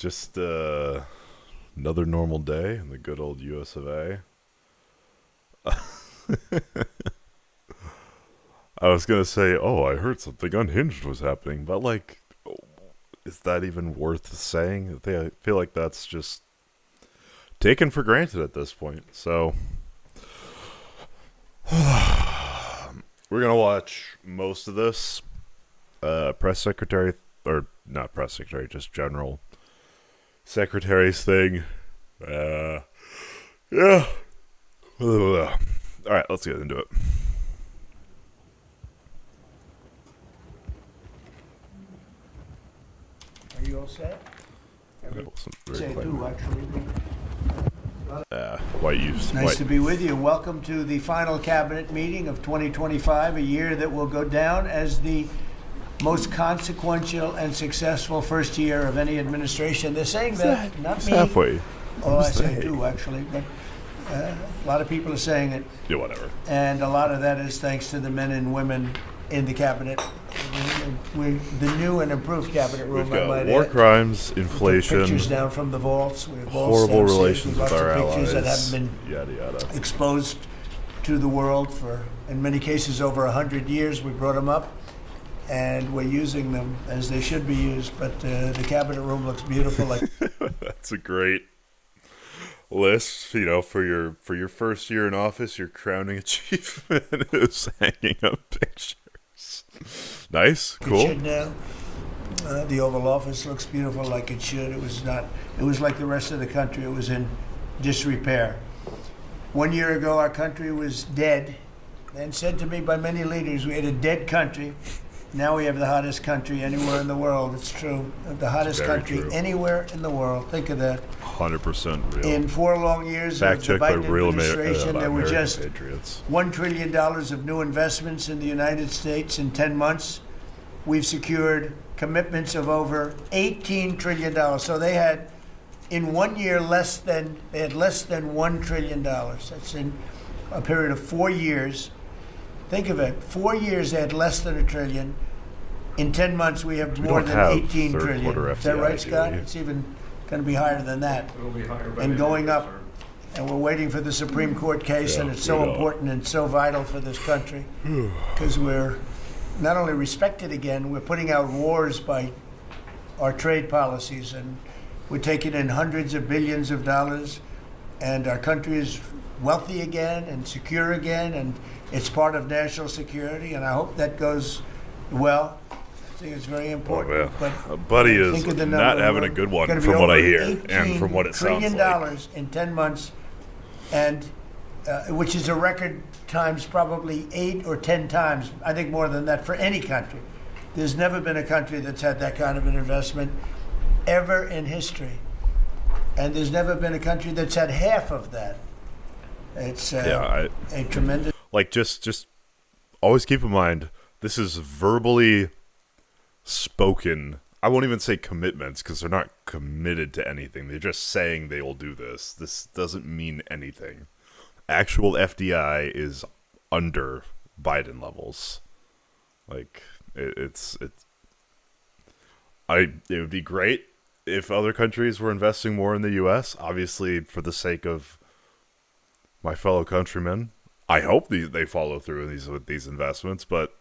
Just another normal day in the good old US of A. I was gonna say, oh, I heard something unhinged was happening, but like, is that even worth saying? I feel like that's just taken for granted at this point. So, we're gonna watch most of this press secretary, or not press secretary, just general secretary's thing. Yeah. All right, let's get into it. Are you all set? That wasn't very Say clear. do, actually. Nice to be with you. Welcome to the final cabinet meeting of 2025, a year that will go down as the most consequential and successful first year of any administration. They're saying that, not It's me. halfway. Oh, I say do, actually, but a lot of people are saying it, Yeah, whatever. and a lot of that is thanks to the men and women in the cabinet. The new and improved cabinet room, We've I might got war add. crimes, We took inflation, pictures down from the vaults. We have vaults horrible downstairs relations with lots our of pictures that allies, haven't been yada yada. exposed to the world for, in many cases, over 100 years. We brought them up, and we're using them as they should be used. But the cabinet room looks beautiful. Like That's a great list, for your first year in office. Your crowning achievement is hanging up pictures. Nice, it cool. should now. The Oval Office looks beautiful, like it should. It was not. It was like the rest of the country. It was in disrepair. 1 year ago, our country was dead, and said to me by many leaders, we had a dead country. Now we have the hottest country anywhere in the world. It's true. The hottest Very country true. anywhere in the world. Think of that. 100% real. In 4 long years Fact of the check by Biden real administration, there were American just patriots. $1 trillion of new investments in the United States in 10 months. We've secured commitments of over $18 trillion. So they had, in 1 year, less than $1 trillion. That's in a period of 4 years. Think of it. 4 years they had less than $1 trillion. In 10 months we have more don't than have 18 third trillion. quarter Is that FDI, right, do Scott? we? It's even going to be higher than that. It'll be higher by And the going end of up. the term. And we're waiting for the Supreme Court case, and Yeah, it's so we are. important and so vital for this country because we're not only respected again, we're putting out wars by our trade policies, and we're taking in hundreds of billions of dollars, and our country is wealthy again and secure again, and it's part of national security, and I hope that goes well. I think it's very Oh important. man, But Buddy is think of the not number. having a We're good one gonna be from what I over hear and from what it $18 sounds trillion like. in 10 months, and which is a record times probably 8 or 10 times, I think more than that, for any country. There's never been a country that's had that kind of an investment ever in history. And there's never been a country that's had half of that. It's a tremendous... Like just always keep in mind, this is verbally spoken. I won't even say commitments because they're not committed to anything. They're just saying they will do this. This doesn't mean anything. Actual FDI is under Biden levels. Like it would be great if other countries were investing more in the U.S. Obviously, for the sake of my fellow countrymen, I hope they follow through with these investments. But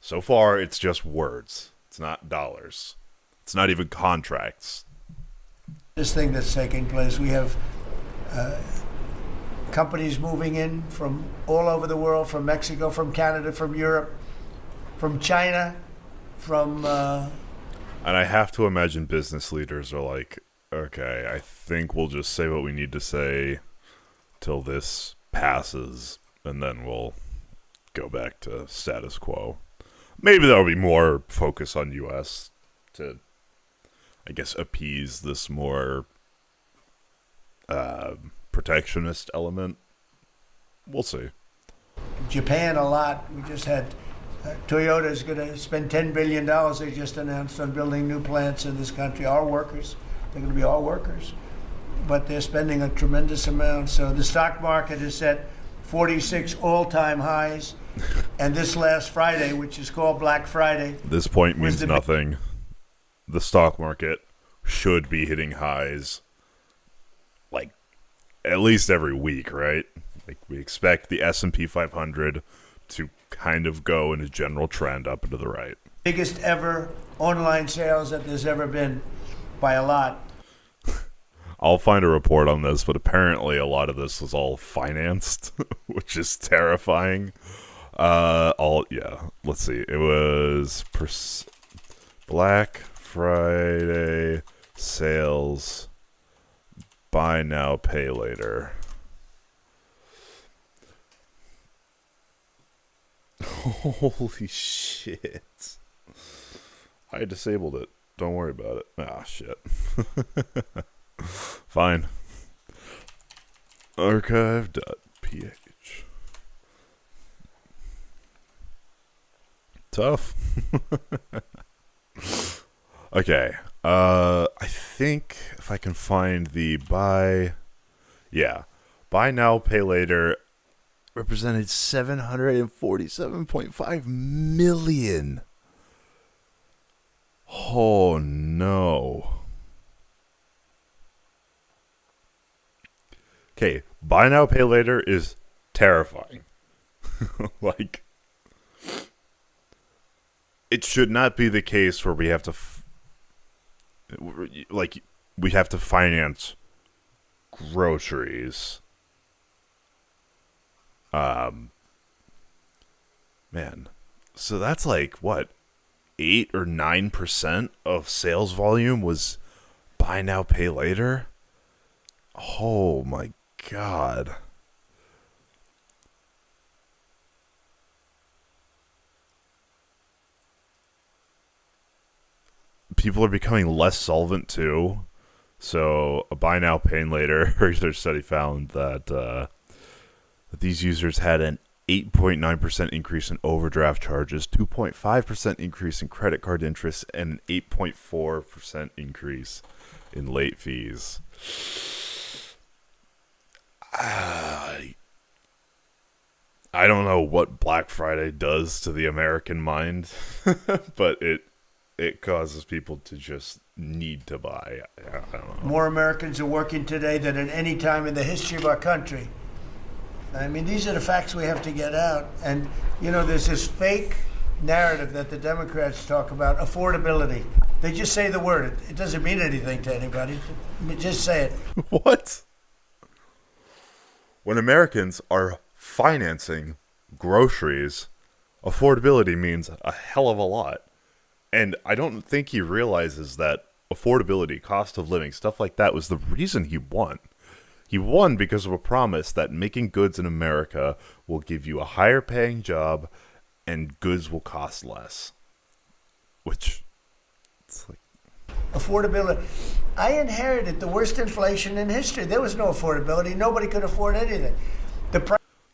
so far, it's just words. It's not dollars. It's not even contracts. This thing that's taking place, we have companies moving in from all over the world, from Mexico, from Canada, from Europe, from China, from... And I have to imagine business leaders are like, okay, I think we'll just say what we need to say till this passes, and then we'll go back to status quo. Maybe there'll be more focus on U.S. to, I guess, appease this more protectionist element. We'll see. Japan a lot. We just had Toyota is going to spend $10 billion, they just announced, on building new plants in this country. Our workers, they're going to be all workers. But they're spending a tremendous amount. So the stock market is at 46 all-time highs. And this last Friday, which is called Black Friday. This point was means the nothing. The stock market should be hitting highs like at least every week, right? Like we expect the S&P 500 to kind of go in a general trend up and to the right. Biggest ever online sales that there's ever been by a lot. I'll find a report on this, but apparently a lot of this was all financed, which is terrifying. Let's see. It was Black Friday sales, buy now, pay later. Holy shit. I disabled it. Don't worry about it. Ah, shit. Fine. Archive.ph. Tough. Okay. I think if I can find the buy now, pay later represented 747.5 million. Oh no. Okay, buy now, pay later is terrifying. Like, it should not be the case where we have to, we have to finance groceries. Man, so that's like what, 8 or 9% of sales volume was buy now, pay later. Oh my God. People are becoming less solvent too. So a buy now, pay later research study found that these users had an 8.9% increase in overdraft charges, 2.5% increase in credit card interest, and an 8.4% increase in late fees. I don't know what Black Friday does to the American mind, but it causes people to just need to buy. I don't know. More Americans are working today than at any time in the history of our country. I mean, these are the facts we have to get out. And, you know, there's this fake narrative that the Democrats talk about, affordability. They just say the word. It doesn't mean anything to anybody. Just say it. What? When Americans are financing groceries, affordability means a hell of a lot. And I don't think he realizes that affordability, cost of living, stuff like that was the reason he won. He won because of a promise that making goods in America will give you a higher paying job and goods will cost less. Which, it's like... Affordability. I inherited the worst inflation in history. There was no affordability. Nobody could afford anything.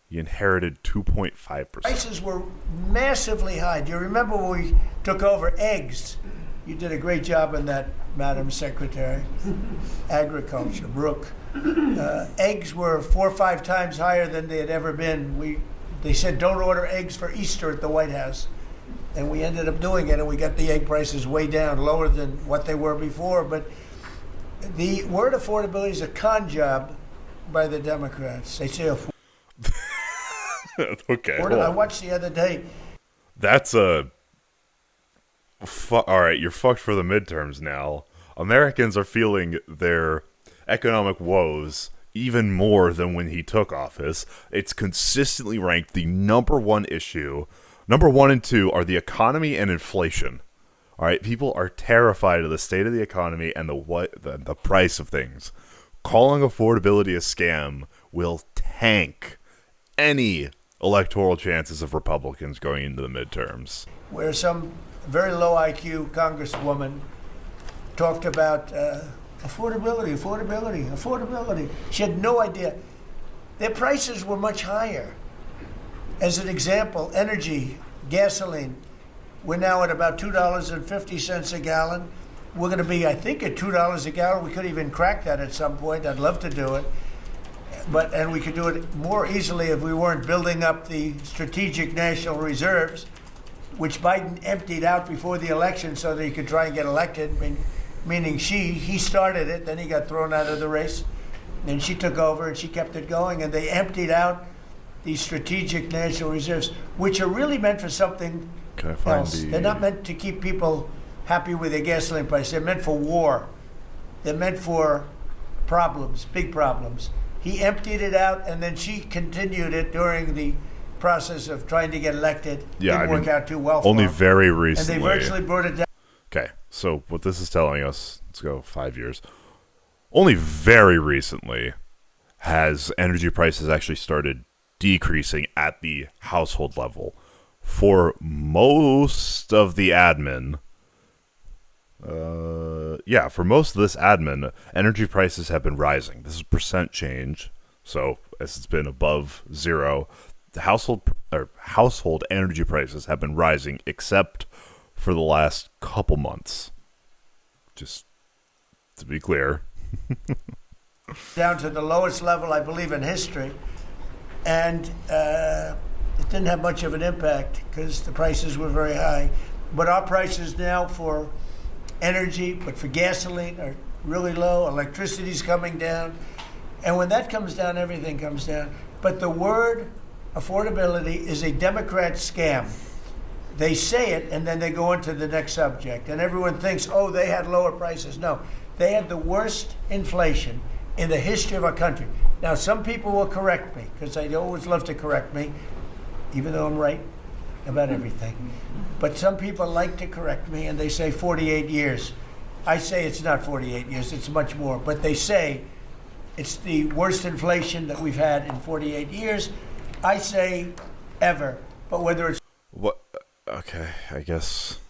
You inherited 2.5%. Prices were massively high. Do you remember when we took over eggs? You did a great job on that, Madam Secretary. Agriculture, Brooke. Eggs were 4 or 5 times higher than they had ever been. They said don't order eggs for Easter at the White House. And we ended up doing it, and we got the egg prices way down, lower than what they were before. But the word affordability is a con job by the Democrats. They say okay. I watched the other day. That's a... all right, you're fucked for the midterms now. Americans are feeling their economic woes even more than when he took office. It's consistently ranked the number one issue. Number 1 and 2 are the economy and inflation. All right, people are terrified of the state of the economy and the price of things. Calling affordability a scam will tank any electoral chances of Republicans going into the midterms. Where some very low IQ congresswoman talked about affordability. She had no idea. Their prices were much higher. As an example, energy, gasoline, we're now at about $2.50 a gallon. We're going to be, I think, at $2 a gallon. We could even crack that at some point. I'd love to do it. And we could do it more easily if we weren't building up the strategic national reserves, which Biden emptied out before the election so that he could try and get elected. I mean, meaning he started it, then he got thrown out of the race. Then she took over and she kept it going, and they emptied out these strategic national reserves, which are really meant for something else. They're not meant to keep people happy with their gasoline price. They're meant for war. They're meant for problems, big problems. He emptied it out, and then she continued it during the process of trying to get elected. Yeah, Didn't work out too well for only him. very recently. And they virtually brought it down. Okay, so what this is telling us, let's go 5 years. Only very recently has energy prices actually started decreasing at the household level. For most of the admin, for most of this admin, energy prices have been rising. This is percent change, so as it's been above zero, the household energy prices have been rising, except for the last couple months. Just to be clear. Down to the lowest level, I believe, in history. And it didn't have much of an impact because the prices were very high. But our prices now for energy, but for gasoline, are really low. Electricity's coming down. And when that comes down, everything comes down. But the word affordability is a Democrat scam. They say it, and then they go into the next subject. And everyone thinks, oh, they had lower prices. No, they had the worst inflation in the history of our country. Now, some people will correct me, because they always love to correct me, even though I'm right about everything. But some people like to correct me, and they say 48 years. I say it's not 48 years, it's much more. But they say it's the worst inflation that we've had in 48 years. I say ever. But whether it's... What? Okay, I guess...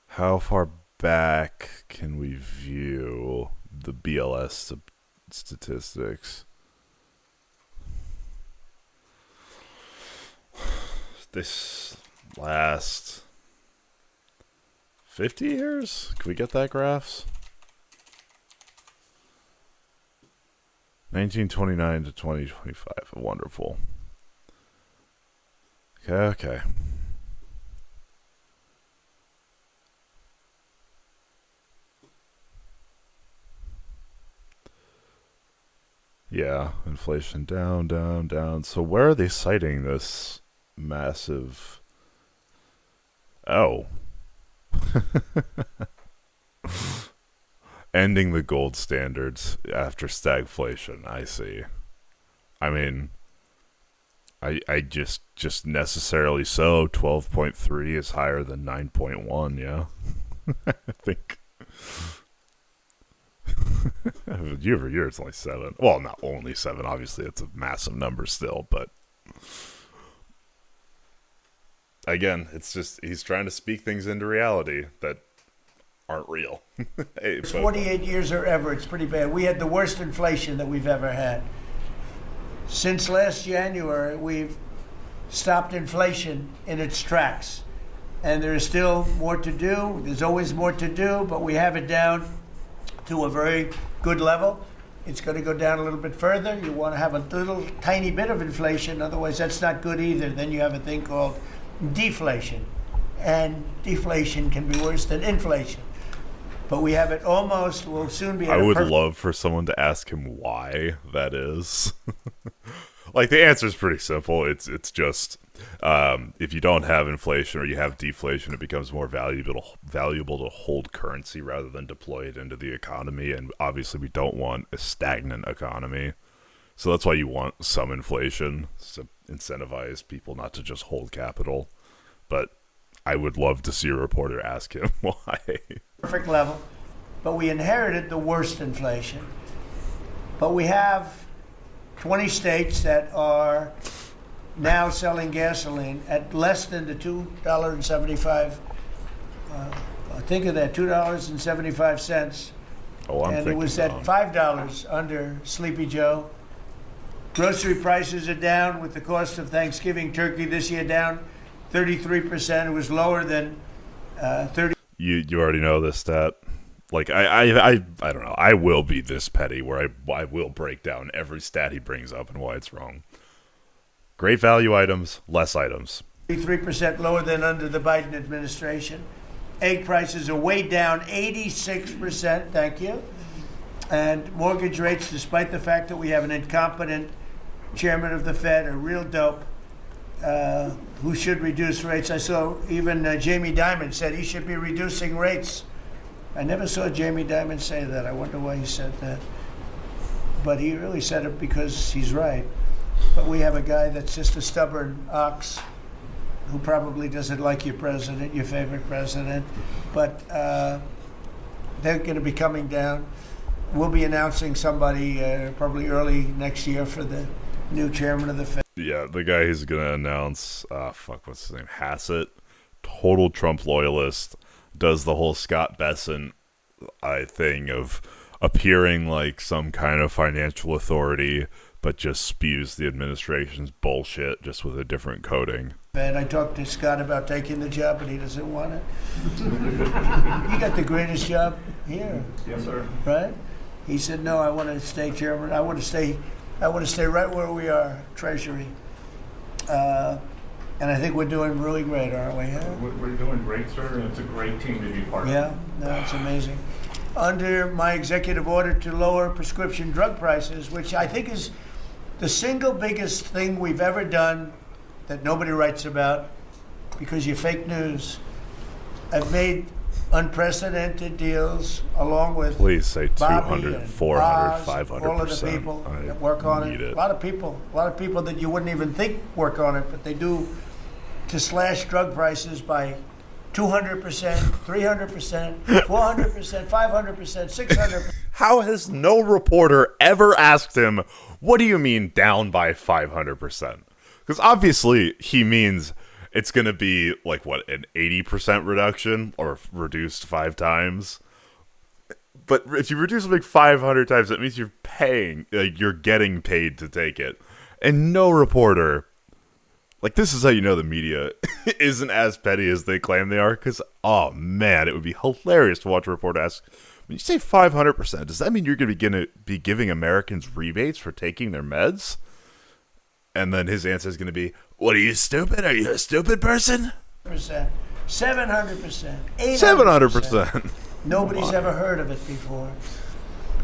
how far back can we view the BLS statistics? This last 50 years? Can we get that graphs? 1929 to 2025. Wonderful. Okay. Yeah, inflation down. So where are they citing this massive... Oh. Ending the gold standards after stagflation, I see. I mean, I just necessarily so 12.3 is higher than 9.1, yeah. I think year over year it's only 7. Well, not only 7, obviously it's a massive number still, but again, it's just he's trying to speak things into reality that aren't real. Hey, 48 years or ever, it's pretty bad. We had the worst inflation that we've ever had. Since last January, we've stopped inflation in its tracks. And there is still more to do. There's always more to do, but we have it down to a very good level. It's going to go down a little bit further. You want to have a little tiny bit of inflation, otherwise that's not good either. Then you have a thing called deflation. And deflation can be worse than inflation. But we have it almost, we'll soon be at I would love for someone to ask him why that is. Like, the answer is pretty simple. It's just if you don't have inflation or you have deflation, it becomes more valuable to hold currency rather than deploy it into the economy. And obviously, we don't want a stagnant economy. So that's why you want some inflation, to incentivize people not to just hold capital. But I would love to see a reporter ask him why. Perfect level, but we inherited the worst inflation. But we have 20 states that are now selling gasoline at less than the $2.75. Think of that, $2.75. Oh, I'm and thinking it was at $5 under Sleepy Joe. Grocery prices are down with the cost of Thanksgiving turkey this year down 33%. It was lower than 30. You already know this stat. Like, I don't know. I will be this petty where I will break down every stat he brings up and why it's wrong. Great value items, less items. 3% lower than under the Biden administration. Egg prices are way down 86%, thank you. And mortgage rates, despite the fact that we have an incompetent chairman of the Fed, a real dope, who should reduce rates. I saw even Jamie Dimon said he should be reducing rates. I never saw Jamie Dimon say that. I wonder why he said that. But he really said it because he's right. But we have a guy that's just a stubborn ox who probably doesn't like your president, your favorite president. But they're going to be coming down. We'll be announcing somebody probably early next year for the new chairman of the Fed. Yeah, the guy who's going to announce, what's his name? Hassett. Total Trump loyalist. Does the whole Scott Besson thing of appearing like some kind of financial authority, but just spews the administration's bullshit just with a different coding. And I talked to Scott about taking the job, but he doesn't want it. You got the greatest job here. Yes, sir. Right? He said, no, I want to stay chairman. I want to stay right where we are, Treasury. And I think we're doing really great, aren't we? Yeah? We're doing great, sir, and it's a great team to be part of. Yeah, no, it's amazing. Under my executive order to lower prescription drug prices, which I think is the single biggest thing we've ever done that nobody writes about because you're fake news. I've made unprecedented deals along with Please say Bobby 200, and 400, Oz, 500%. all of the people that work on it. A lot of people that you wouldn't even think work on it, but they do, to slash drug prices by 200%, 300%, 400%, 500%, 600%. How has no reporter ever asked him, what do you mean down by 500%? Because obviously he means it's going to be like, what, an 80% reduction or reduced 5 times? But if you reduce something 500 times, that means you're paying, like you're getting paid to take it. And no reporter, like this is how you know the media isn't as petty as they claim they are. Because, oh man, it would be hilarious to watch a reporter ask, when you say 500%, does that mean you're going to be giving Americans rebates for taking their meds? And then his answer is going to be, what, are you stupid? Are you a stupid person? 700%, 800%. 700%. Nobody's ever heard of it before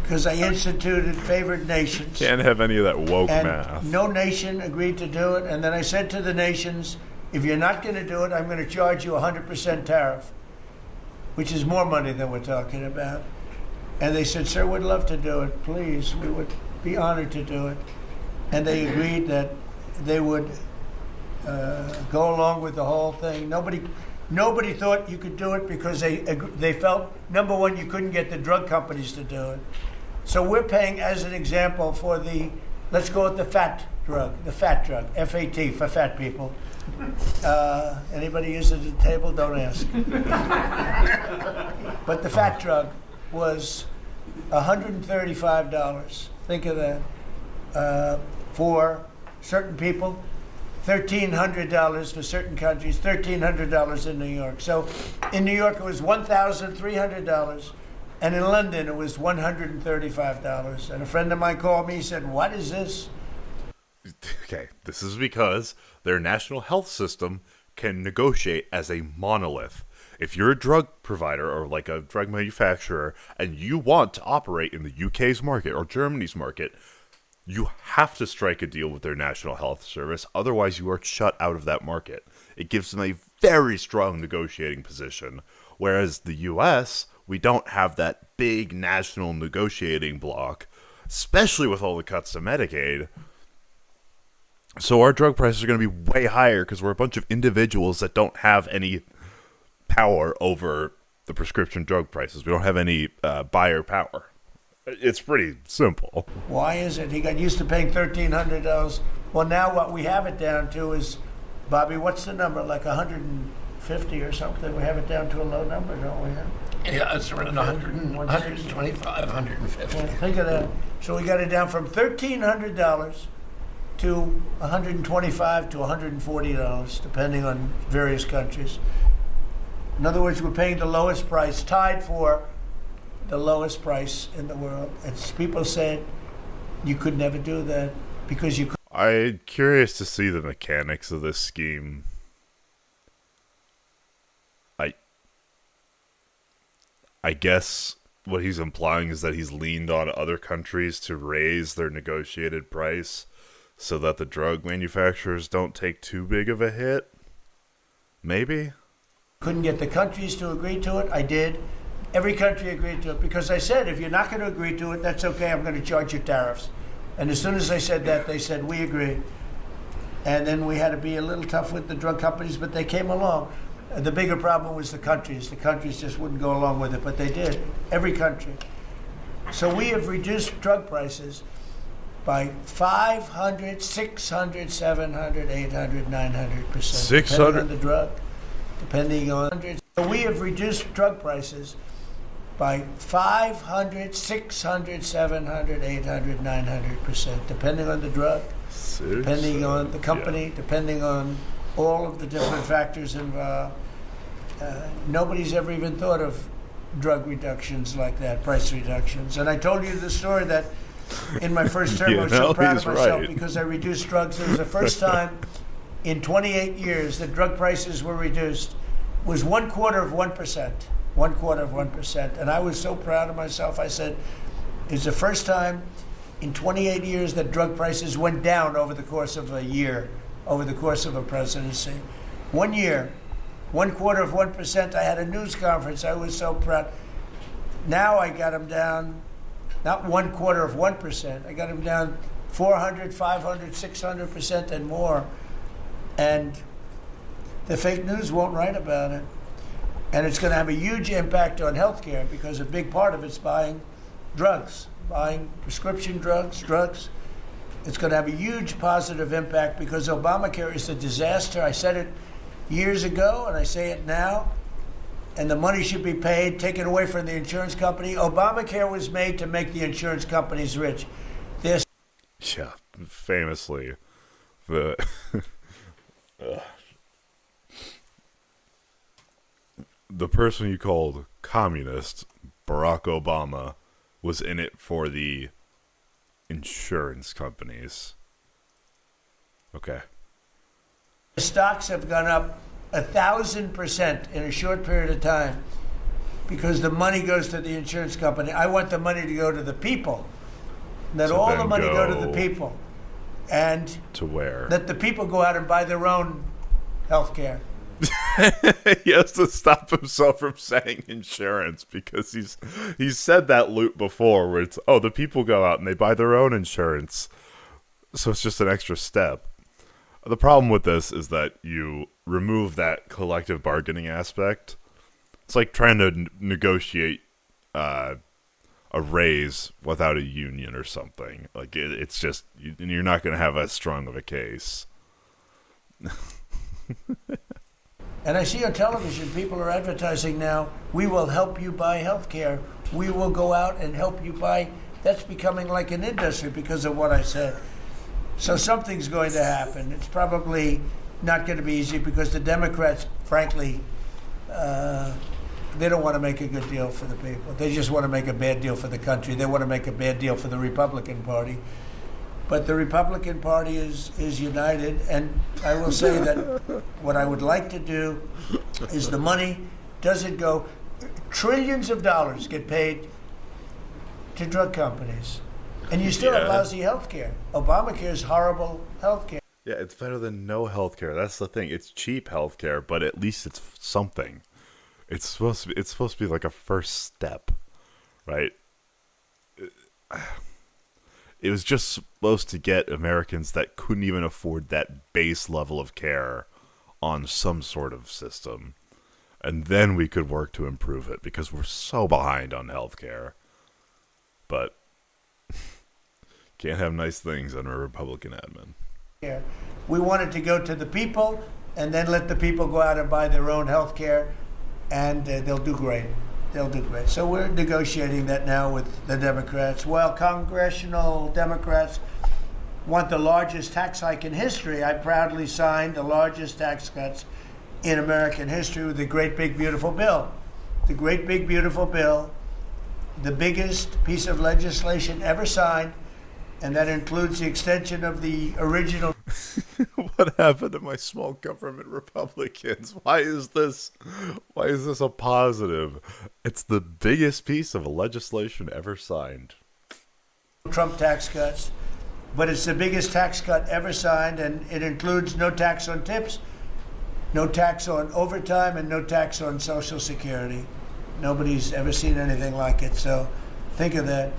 because I instituted favored nations. Can't have any of that woke And math. no nation agreed to do it. And then I said to the nations, if you're not going to do it, I'm going to charge you 100% tariff, which is more money than we're talking about. And they said, sir, we'd love to do it. Please, we would be honored to do it. And they agreed that they would go along with the whole thing. Nobody thought you could do it because they felt, number one, you couldn't get the drug companies to do it. So we're paying, as an example, for the, let's go with the fat drug, FAT, for fat people. Anybody use it at the table? Don't ask. But the fat drug was $135. Think of that. For certain people, $1,300 for certain countries, $1,300 in New York. So in New York, it was $1,300, and in London, it was $135. And a friend of mine called me, he said, what is this? Okay, this is because their national health system can negotiate as a monolith. If you're a drug provider or like a drug manufacturer and you want to operate in the UK's market or Germany's market, you have to strike a deal with their National Health Service. Otherwise, you are shut out of that market. It gives them a very strong negotiating position. Whereas the U.S., we don't have that big national negotiating block, especially with all the cuts to Medicaid. So our drug prices are going to be way higher because we're a bunch of individuals that don't have any power over the prescription drug prices. We don't have any buyer power. It's pretty simple. Why is it? He got used to paying $1,300. Well, now what we have it down to is, Bobby, what's the number? Like 150 or something? We have it down to a low number, don't we? Yeah, it's around 100, 125, 150. Yeah, think of that. So we got it down from $1,300 to $125 to $140, depending on various countries. In other words, we're paying the lowest price, tied for the lowest price in the world. It's people said you could never do that because you could. I'm curious to see the mechanics of this scheme. I guess what he's implying is that he's leaned on other countries to raise their negotiated price so that the drug manufacturers don't take too big of a hit. Maybe? Couldn't get the countries to agree to it. I did. Every country agreed to it because I said, if you're not going to agree to it, that's okay. I'm going to charge you tariffs. And as soon as I said that, they said, we agree. And then we had to be a little tough with the drug companies, but they came along. The bigger problem was the countries. The countries just wouldn't go along with it, but they did. Every country. So we have reduced drug prices by 500, 600, 700, 800, 900%. 600? Depending on the drug. Depending on... So we have reduced drug prices by 500, 600, 700, 800, 900%, depending on the drug, depending on the company, depending on all of the different factors involved. Nobody's ever even thought of drug reductions like that, price reductions. And I told you the story that in my first term I was so proud of myself because I reduced drugs. It was the first time in 28 years that drug prices were reduced. It was 1/4%. 1/4%. And I was so proud of myself. I said, it's the first time in 28 years that drug prices went down over the course of a year, over the course of a presidency. 1 year, 1/4%. I had a news conference. I was so proud. Now I got them down, not 1/4%. I got them down 400, 500, 600% and more. And the fake news won't write about it. And it's going to have a huge impact on healthcare because a big part of it's buying drugs, buying prescription drugs. It's going to have a huge positive impact because Obamacare is a disaster. I said it years ago and I say it now. And the money should be paid, taken away from the insurance company. Obamacare was made to make the insurance companies rich. Yeah, famously. The the person you called communist, Barack Obama, was in it for the insurance companies. Okay. The stocks have gone up 1,000% in a short period of time because the money goes to the insurance company. I want the money to go to the people. Let all the money go to the people. And to where? Let the people go out and buy their own health care. He has to stop himself from saying insurance because he's said that loop before where it's, the people go out and they buy their own insurance. So it's just an extra step. The problem with this is that you remove that collective bargaining aspect. It's like trying to negotiate a raise without a union or something. Like it's just, you're not going to have as strong of a case. And I see on television, people are advertising now, we will help you buy health care. We will go out and help you buy. That's becoming like an industry because of what I said. So something's going to happen. It's probably not going to be easy because the Democrats, frankly, they don't want to make a good deal for the people. They just want to make a bad deal for the country. They want to make a bad deal for the Republican Party. But the Republican Party is united, and I will say that what I would like to do is the money doesn't go, trillions of dollars get paid to drug companies, and you still have lousy health care. Obamacare is horrible health care. Yeah, it's better than no health care. That's the thing. It's cheap health care, but at least it's something. It's supposed to be like a first step, right? It was just supposed to get Americans that couldn't even afford that base level of care on some sort of system. And then we could work to improve it because we're so behind on healthcare. But can't have nice things under a Republican admin. Yeah. We wanted to go to the people and then let the people go out and buy their own health care, and they'll do great. They'll do great. So we're negotiating that now with the Democrats. Well, congressional Democrats want the largest tax hike in history. I proudly signed the largest tax cuts in American history with the great big beautiful bill. The great big beautiful bill the biggest piece of legislation ever signed, and that includes the extension of the original. What happened to my small government Republicans? Why is this a positive? It's the biggest piece of legislation ever signed. Trump tax cuts, but it's the biggest tax cut ever signed, and it includes no tax on tips, no tax on overtime, and no tax on Social Security. Nobody's ever seen anything like it, so think of that.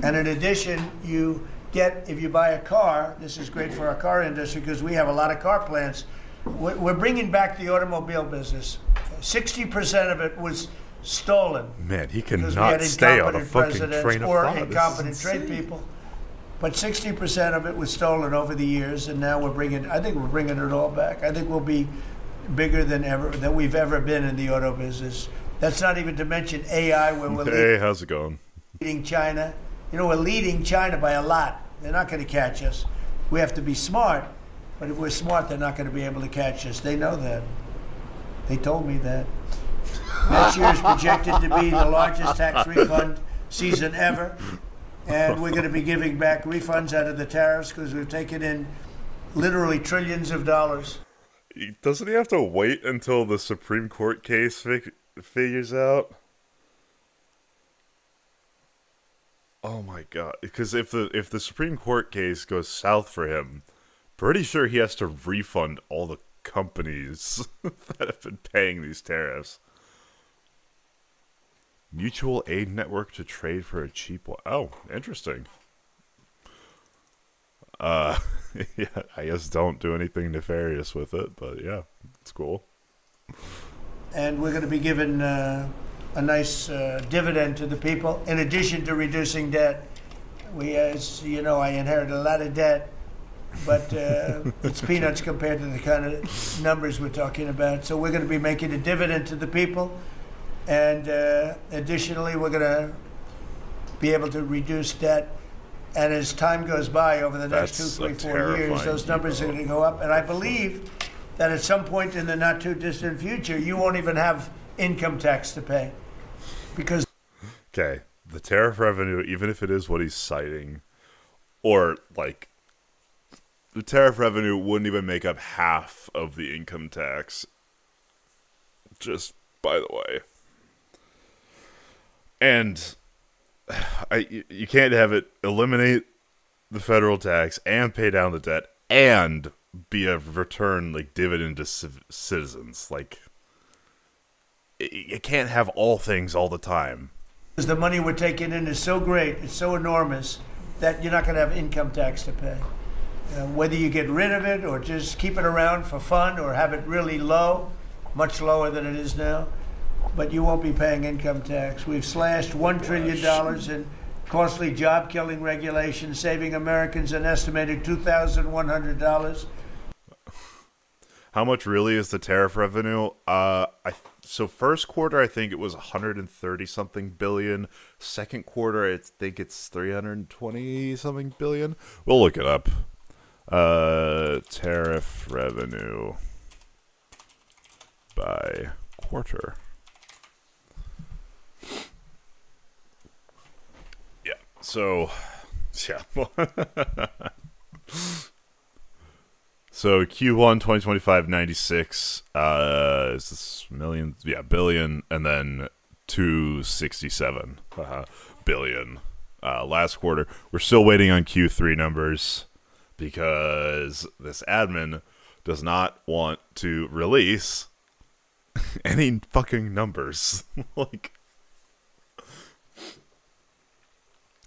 And in addition, you get, if you buy a car, this is great for our car industry because we have a lot of car plants. We're bringing back the automobile business. 60% of it was stolen. Man, he Because we cannot had stay on a incompetent fucking presidents train of or thought. This is incompetent trade insane. people. But 60% of it was stolen over the years, and now I think we're bringing it all back. I think we'll be bigger than we've ever been in the auto business. That's not even to mention AI, where we're Hey, how's it going? leading China. You know, we're leading China by a lot. They're not going to catch us. We have to be smart, but if we're smart, they're not going to be able to catch us. They know that. They told me that. Next year is projected to be the largest tax refund season ever, and we're going to be giving back refunds out of the tariffs because we've taken in literally trillions of dollars. Doesn't he have to wait until the Supreme Court case figures out? Oh my god! Because if the Supreme Court case goes south for him, pretty sure he has to refund all the companies that have been paying these tariffs. Mutual aid network to trade for a cheap one. Oh, interesting. Yeah, I guess don't do anything nefarious with it, but yeah, it's cool. And we're going to be giving a nice dividend to the people, in addition to reducing debt. As you know, I inherited a lot of debt, but it's peanuts compared to the kind of numbers we're talking about. So we're going to be making a dividend to the people, and additionally, we're going to be able to reduce debt. And as time goes by over the next That's 2, 3, a 4 years, terrifying those numbers are people. going to go up. And I believe that at some point in the not too distant future, you won't even have income tax to pay. Because Okay, the tariff revenue, even if it is what he's citing, or like the tariff revenue wouldn't even make up half of the income tax. Just by the way. And you can't have it eliminate the federal tax and pay down the debt and be a return like dividend to citizens. Like you can't have all things all the time. the money we're taking in is so great, it's so enormous, that you're not going to have income tax to pay. Whether you get rid of it or just keep it around for fun or have it really low, much lower than it is now, but you won't be paying income tax. We've slashed $1 trillion in costly job-killing regulations, saving Americans an estimated $2,100. How much really is the tariff revenue? So first quarter, I think it was 130 something billion. Second quarter, I think it's 320 something billion. We'll look it up. Tariff revenue by quarter. Yeah. So, yeah. So Q1 2025 96 is this million, yeah, billion, and then 267 billion last quarter. We're still waiting on Q3 numbers because this admin does not want to release any fucking numbers. Like,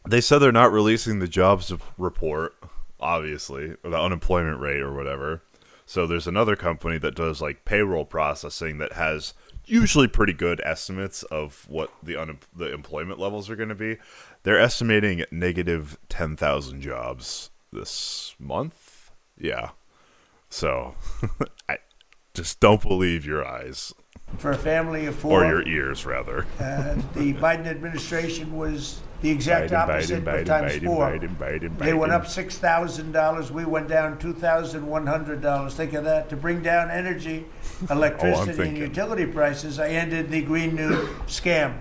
they said they're not releasing the jobs report, obviously, or the unemployment rate or whatever. So there's another company that does like payroll processing that has usually pretty good estimates of what the employment levels are going to be. They're estimating negative 10,000 jobs this month. Yeah. So I just don't believe your eyes. For a family of four. Or your ears, rather. The Biden administration was the exact opposite, but times four. They went up $6,000. We went down $2,100. Think of that. To bring down energy, electricity, and utility prices, I ended the Green New scam.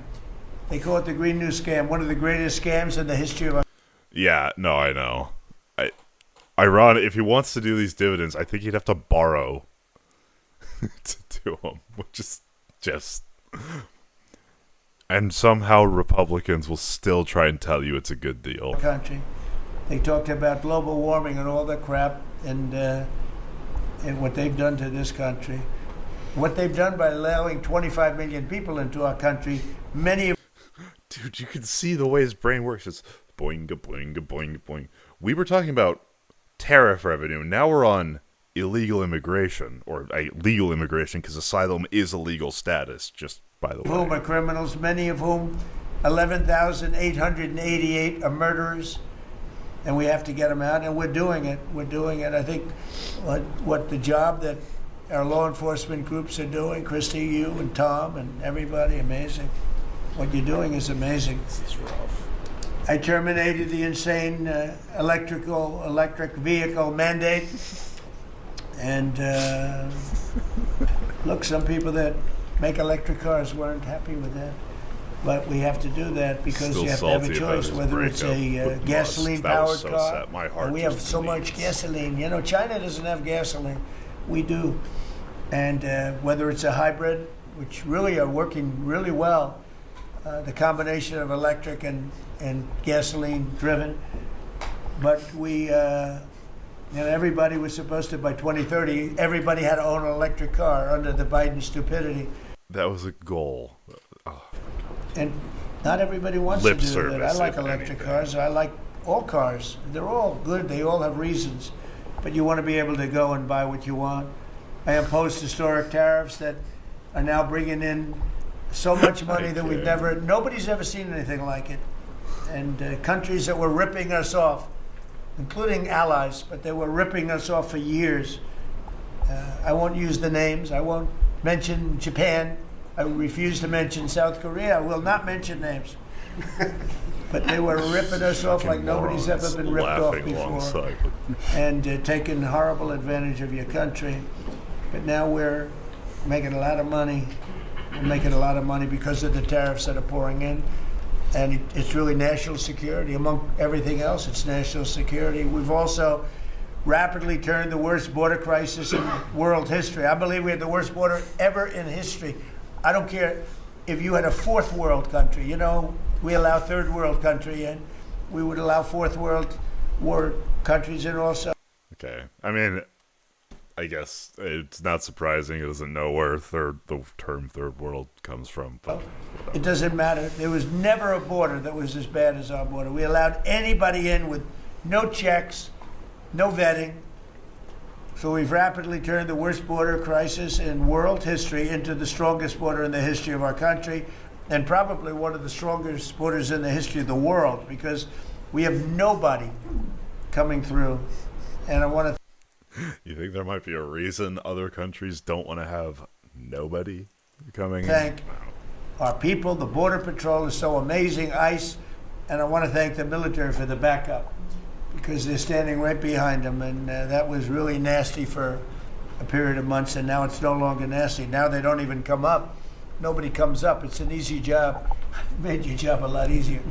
They call it the Green New Scam, one of the greatest scams in the history of our. Yeah, no, I know. Ironic, if he wants to do these dividends, I think he'd have to borrow to do them, which is just. And somehow Republicans will still try and tell you it's a good deal. Country. They talked about global warming and all that crap, and what they've done to this country. What they've done by allowing 25 million people into our country, many of. Dude, you can see the way his brain works. It's boing, boing, boing, boing. We were talking about tariff revenue. Now we're on illegal immigration, or legal immigration, because asylum is a legal status, just by the way. Whom are criminals, many of whom, 11,888 are murderers, and we have to get them out, and we're doing it. We're doing it. I think what the job that our law enforcement groups are doing, Christy, you and Tom and everybody, amazing. What you're doing is amazing. This is rough. I terminated the insane electric vehicle mandate. And look, some people that make electric cars weren't happy with that. But we have to do that because Still you have to have a salty about choice, his whether it's breakup a with Musk. gasoline-powered That was so car. sad. My heart And we have just so much bleeds. gasoline. You know, China doesn't have gasoline. We do. And whether it's a hybrid, which really are working really well, the combination of electric and gasoline driven. But everybody was supposed to, by 2030, everybody had to own an electric car under the Biden stupidity. That was a goal. Oh. And not everybody wants Lip to do that. I service, like if electric anything. cars. I like all cars. They're all good. They all have reasons. But you want to be able to go and buy what you want. I opposed historic tariffs that are now bringing in so much money that nobody's ever seen anything like it. And countries that were ripping us off, including allies, but they were ripping us off for years. I won't use the names. I won't mention Japan. I refuse to mention South Korea. I will not mention names. But they were ripping us off like nobody's ever been ripped off Laughing before. alongside. And taking horrible advantage of your country. But now we're making a lot of money. We're making a lot of money because of the tariffs that are pouring in. And it's really national security. Among everything else, it's national security. We've also rapidly turned the worst border crisis in world history. I believe we had the worst border ever in history. I don't care if you had a fourth world country. You know, we allow third world country in. We would allow fourth world war countries in also. Okay. I mean, I guess it's not surprising. It doesn't know where the term third world comes from. But It doesn't matter. There was never a border that was as bad as our border. We allowed anybody in with no checks, no vetting. So we've rapidly turned the worst border crisis in world history into the strongest border in the history of our country, and probably one of the strongest borders in the history of the world, because we have nobody coming through. And I want to. you think there might be a reason other countries don't want to have nobody coming Thank in? our people. The Border Patrol is so amazing, ICE, and I want to thank the military for the backup, because they're standing right behind them, and that was really nasty for a period of months, and now it's no longer nasty. Now they don't even come up. Nobody comes up. It's an easy job. It made your job a lot easier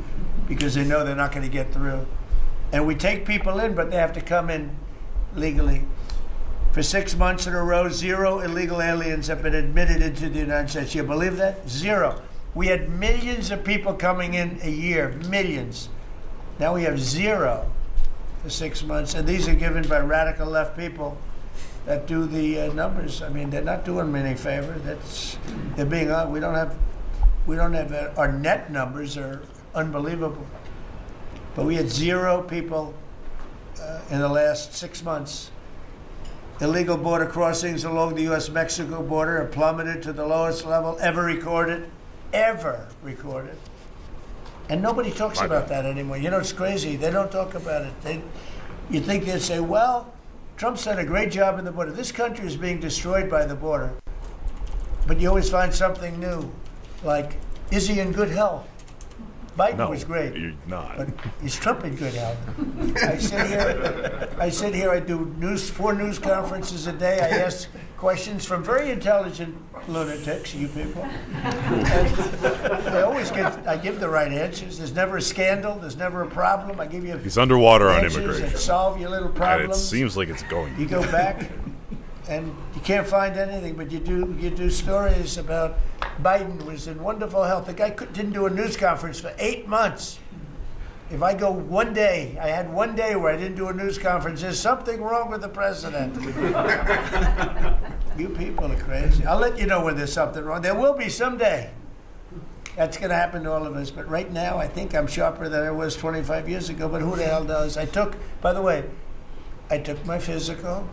because they know they're not going to get through. And we take people in, but they have to come in legally. For 6 months in a row, 0 illegal aliens have been admitted into the United States. You believe that? 0. We had millions of people coming in a year, millions. Now we have 0 for 6 months, and these are given by radical left people that do the numbers. I mean, they're not doing them any favor. They're being we don't have our net numbers are unbelievable, but we had 0 people in the last 6 months. Illegal border crossings along the U.S.-Mexico border have plummeted to the lowest level ever recorded. And nobody talks about that anymore. You know, it's crazy. They don't talk about it. You think they'd say, well, Trump's done a great job in the border. This country is being destroyed by the border. But you always find something new. Like, is he in good health? Biden was great. You're not. But is Trump in good health? I sit here, I do 4 news conferences a day. I ask questions from very intelligent lunatics, you people. And they always I give the right answers. There's never a scandal. There's never a problem. I give you He's underwater on answers immigration. that solve your little And problems. it seems like it's going. You go back, and you can't find anything, but you do stories about Biden was in wonderful health. The guy didn't do a news conference for 8 months. If I go one day, I had one day where I didn't do a news conference, there's something wrong with the president. You people are crazy. I'll let you know when there's something wrong. There will be someday. That's going to happen to all of us. But right now, I think I'm sharper than I was 25 years ago. But who the hell does? By the way, I took my physical.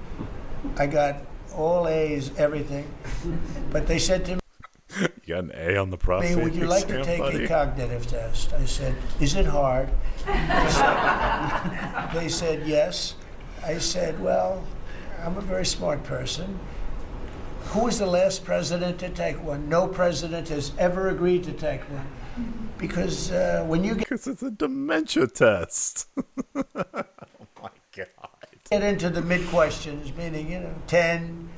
I got all A's, everything. But they said to me, You got an A on the prostate would you like to exam, take buddy? a cognitive test? I said, is it hard? They said, yes. I said, well, I'm a very smart person. Who was the last president to take one? No president has ever agreed to take one. Because when you Because it's a dementia test. Oh my God. get into the mid-questions, meaning, 10,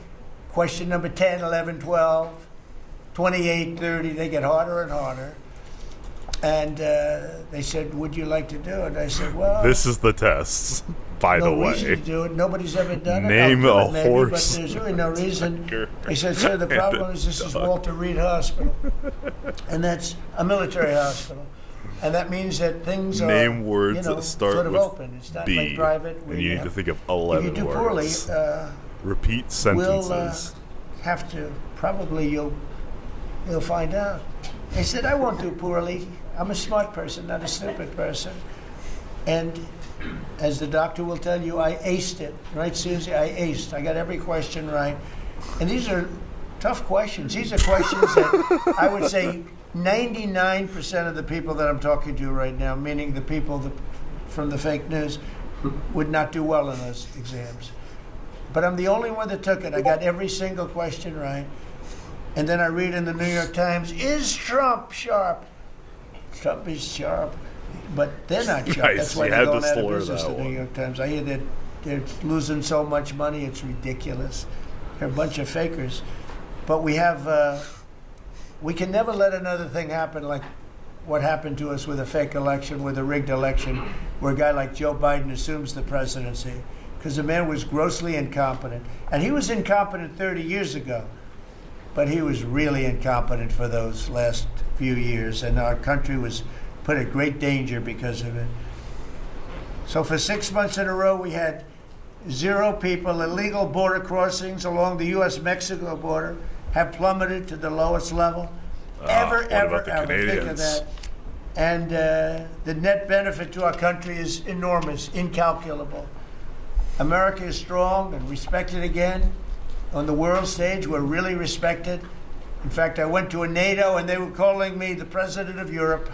question number 10, 11, 12, 28, 30, they get harder and harder. And they said, would you like to do it? I said, well, This is the test, by the no reason to way. do it. Nobody's ever done it. Name I'll do a it maybe, horse. But there's really no reason. Tiger. They said, sir, the problem is this is Walter Reed Hospital. And that's a military hospital. And that means that things are, Name words that start sort of with open. It's not B. like private. And you need to think of if 11 you do words. poorly, Repeat we'll sentences. have to, probably you'll find out. They said, I won't do poorly. I'm a smart person, not a stupid person. And as the doctor will tell you, I aced it. Right, Susie? I aced. I got every question right. And these are tough questions. These are questions that I would say 99% of the people that I'm talking to right now, meaning the people from the fake news, would not do well in those exams. But I'm the only one that took it. I got every single question right. And then I read in the New York Times, is Trump sharp? Trump is sharp, but they're not sharp. Guys, That's why you they're had to going out of slur business, that the New one. York Times. I hear that they're losing so much money, it's ridiculous. They're a bunch of fakers. But we can never let another thing happen like what happened to us with a fake election, with a rigged election, where a guy like Joe Biden assumes the presidency, because the man was grossly incompetent. And he was incompetent 30 years ago. But he was really incompetent for those last few years, and our country was put at great danger because of it. So for 6 months in a row, we had 0 people. Illegal border crossings along the U.S.-Mexico border have plummeted to the lowest level what ever. about the Think of Canadians? that. And the net benefit to our country is enormous, incalculable. America is strong and respected again. On the world stage, we're really respected. In fact, I went to a NATO and they were calling me the president of Europe.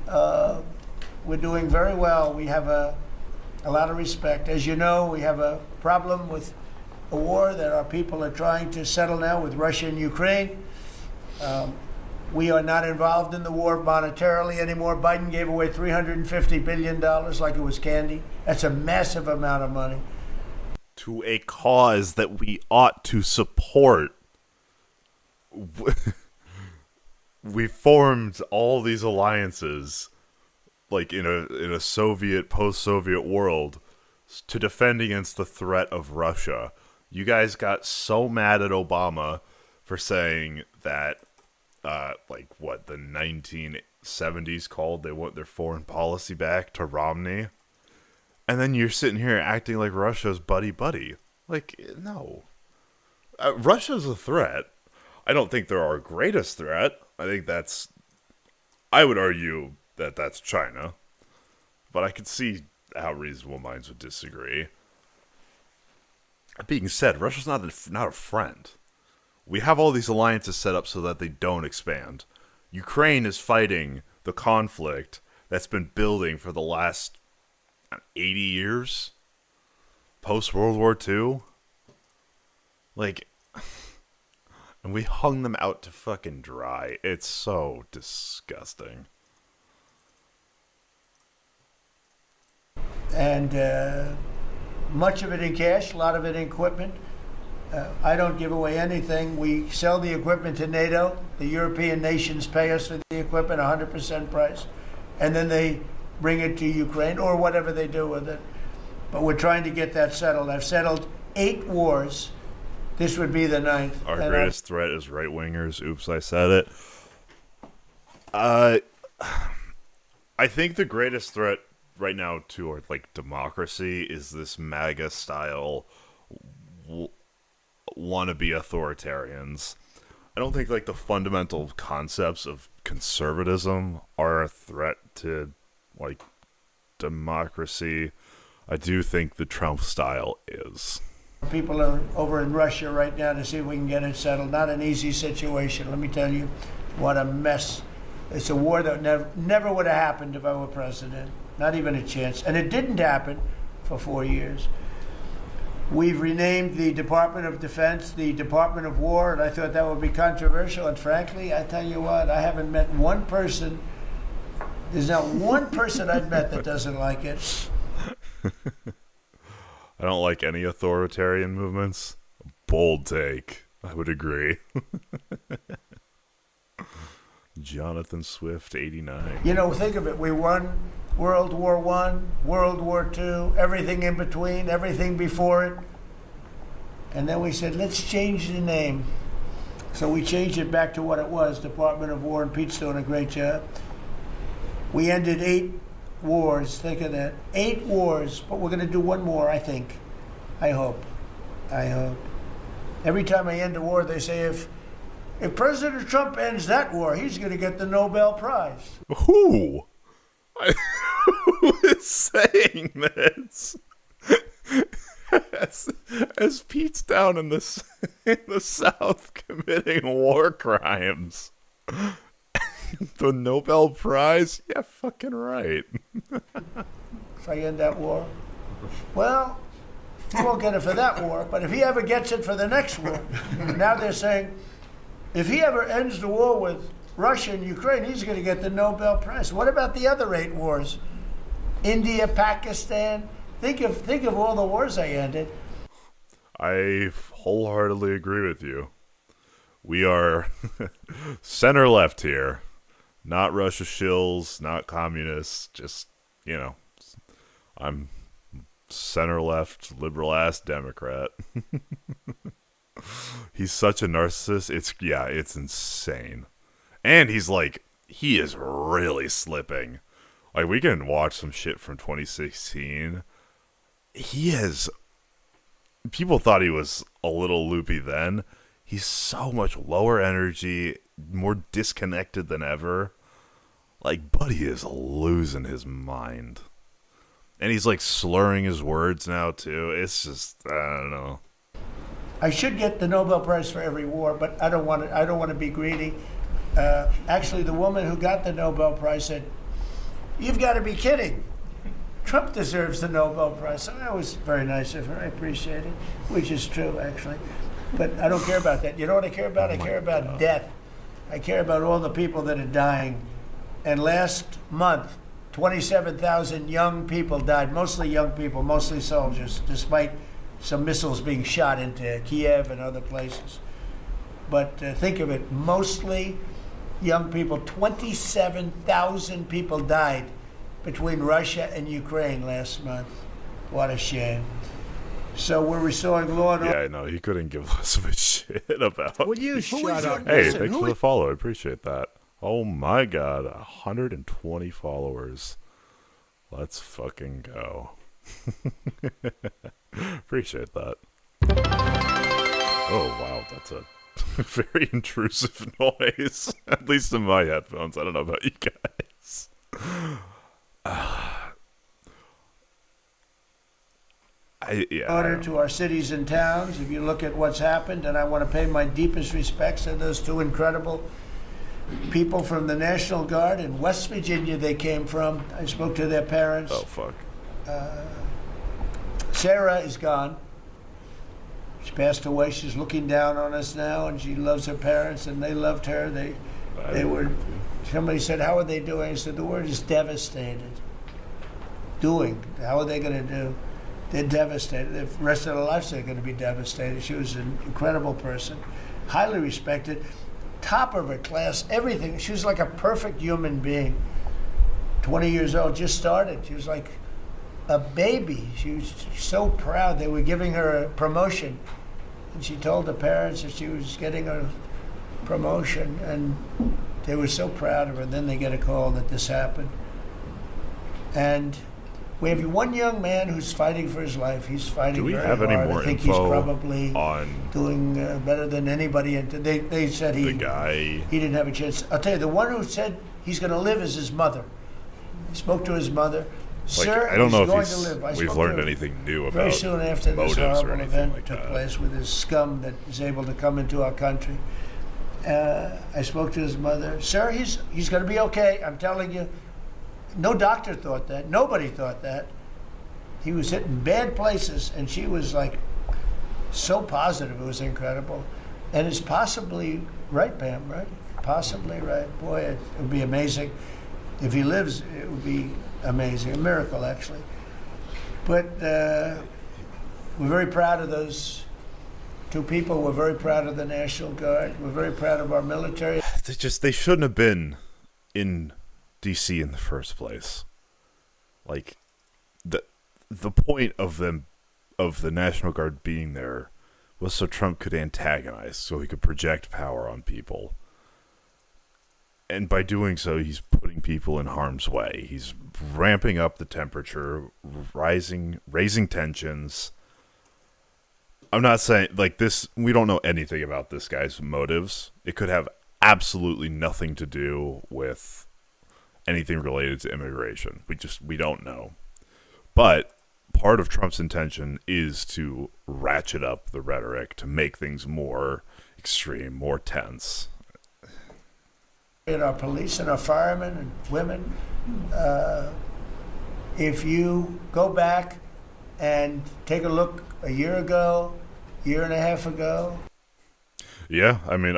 We're doing very well. We have a lot of respect. As you know, we have a problem with a war that our people are trying to settle now with Russia and Ukraine. We are not involved in the war monetarily anymore. Biden gave away $350 billion like it was candy. That's a massive amount of money. To a cause that we ought to support. We formed all these alliances, like in a Soviet, post-Soviet world, to defend against the threat of Russia. You guys got so mad at Obama for saying that, what the 1970s called, they want their foreign policy back, to Romney. And then you're sitting here acting like Russia's buddy-buddy. Like, no. Russia's a threat. I don't think they're our greatest threat. I would argue that that's China. But I could see how reasonable minds would disagree. That being said, Russia's not a friend. We have all these alliances set up so that they don't expand. Ukraine is fighting the conflict that's been building for the last 80 years, post World War II, and we hung them out to fucking dry. It's so disgusting. And much of it in cash, a lot of it in equipment. I don't give away anything. We sell the equipment to NATO. The European nations pay us for the equipment 100% price, and then they bring it to Ukraine or whatever they do with it. But we're trying to get that settled. I've settled 8 wars. This would be the 9th. Our greatest threat is right-wingers. Oops, I said it. I think the greatest threat right now to our, democracy is this MAGA-style wannabe authoritarians. I don't think, the fundamental concepts of conservatism are a threat to, democracy. I do think the Trump style is. People are over in Russia right now to see if we can get it settled. Not an easy situation. Let me tell you what a mess. It's a war that never would have happened if I were president. Not even a chance. And it didn't happen for 4 years. We've renamed the Department of Defense the Department of War, and I thought that would be controversial. And frankly, I tell you what, I haven't met one person. There's not one person I've met that doesn't like it. I don't like any authoritarian movements. Bold take. I would agree. Jonathan Swift, 89. You know, think of it. We won World War I, World War II, everything in between, everything before it. And then we said, let's change the name. So we changed it back to what it was, Department of War, and Pete's doing a great job. We ended 8 wars. Think of that. 8 wars, but we're going to do one more, I think. I hope. Every time I end a war, they say, if President Trump ends that war, he's going to get the Nobel Prize. Who? Who is saying this? As Pete's down in the South committing war crimes. The Nobel Prize? Yeah, fucking right. If I end that war, well, he won't get it for that war, but if he ever gets it for the next war, now they're saying, if he ever ends the war with Russia and Ukraine, he's going to get the Nobel Prize. What about the other 8 wars? India, Pakistan. Think of all the wars I ended. I wholeheartedly agree with you. We are center-left here. Not Russia shills, not communists, just, I'm center-left, liberal-ass Democrat. He's such a narcissist. It's insane. And he is really slipping. We can watch some shit from 2016. People thought he was a little loopy then. He's so much lower energy, more disconnected than ever. Buddy is losing his mind. And he's slurring his words now too. It's just, I don't know. I should get the Nobel Prize for every war, but I don't want to be greedy. Actually, the woman who got the Nobel Prize said, "You've got to be kidding. Trump deserves the Nobel Prize." So that was very nice of her. I appreciate it, which is true, actually. But I don't care about that. You know what I care about? I care about death. I care about all the people that are dying. And last month, 27,000 young people died, mostly young people, mostly soldiers, despite some missiles being shot into Kiev and other places. But think of it, mostly young people. 27,000 people died between Russia and Ukraine last month. What a shame. So we're restoring law and order. Yeah, I know. He couldn't give less of a shit about. Will you shut up? Hey, thanks for the follow. I appreciate that. Oh my God, 120 followers. Let's fucking go. Appreciate that. Oh wow, that's a very intrusive noise. At least in my headphones. I don't know about you guys. Order to our cities and towns. If you look at what's happened, and I want to pay my deepest respects to those 2 incredible people from the National Guard in West Virginia. They came from. I spoke to their parents. Oh fuck. Sarah is gone. She passed away. She's looking down on us now, and she loves her parents, and they loved her. They were. Somebody said, "How are they doing?" I said, "The word is devastated." Doing. How are they going to do? They're devastated. The rest of their lives they're going to be devastated. She was an incredible person, highly respected, top of her class, everything. She was like a perfect human being. 20 years old, just started. She was like a baby. She was so proud. They were giving her a promotion. And she told the parents that she was getting a promotion, and they were so proud of her. Then they get a call that this happened. And we have one young man who's fighting for his life. He's fighting Do we very have hard. any more I think info he's probably on doing better than anybody. And they said the guy? he didn't have a chance. I'll tell you, the one who said he's going to live is his mother. He spoke to his mother. Like, Sir, I don't he's know going if to live. I we've spoke learned to him anything new about very soon after this motives or horrible anything event like took that. place with this scum that is able to come into our country. I spoke to his mother. Sir, he's going to be okay. I'm telling you. No doctor thought that. Nobody thought that. He was hitting bad places, and she was like so positive. It was incredible. And it's possibly right, Pam, right? Possibly right. Boy, it would be amazing. If he lives, it would be amazing. A miracle, actually. But we're very proud of those two people. We're very proud of the National Guard. We're very proud of our military. They shouldn't have been in D.C. in the first place. Like, the point of the National Guard being there was so Trump could antagonize, so he could project power on people. And by doing so, he's putting people in harm's way. He's ramping up the temperature, raising tensions. I'm not saying, like, this, we don't know anything about this guy's motives. It could have absolutely nothing to do with anything related to immigration. We don't know. But part of Trump's intention is to ratchet up the rhetoric, to make things more extreme, more tense. And our police and our firemen and women, if you go back and take a look a year ago, year and a half ago. Yeah, I mean,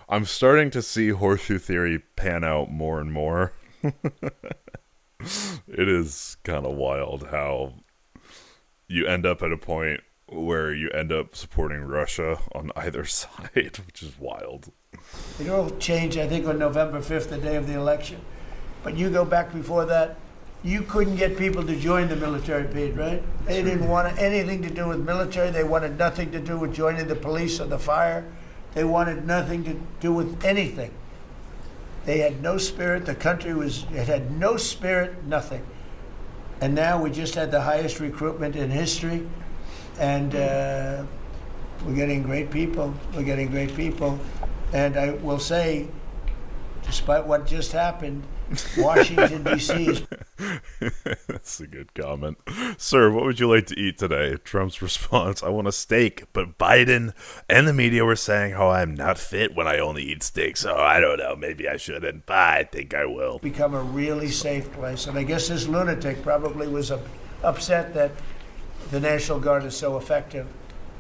I'm starting to see horseshoe theory pan out more and more. It is kind of wild how you end up at a point where you end up supporting Russia on either side, which is wild. It all changed, I think, on November 5th, the day of the election. But you go back before that, you couldn't get people to join the military, Pete, right? They didn't want anything to do with military. They wanted nothing to do with joining the police or the fire. They wanted nothing to do with anything. They had no spirit. The country it had no spirit, nothing. And now we just had the highest recruitment in history. And we're getting great people. We're getting great people. And I will say, despite what just happened, Washington, D.C. is... That's a good comment. Sir, what would you like to eat today? Trump's response, I want a steak, but Biden and the media were saying how I'm not fit when I only eat steak, so I don't know, maybe I shouldn't, but I think I will. Become a really safe place. And I guess this lunatic probably was upset that the National Guard is so effective,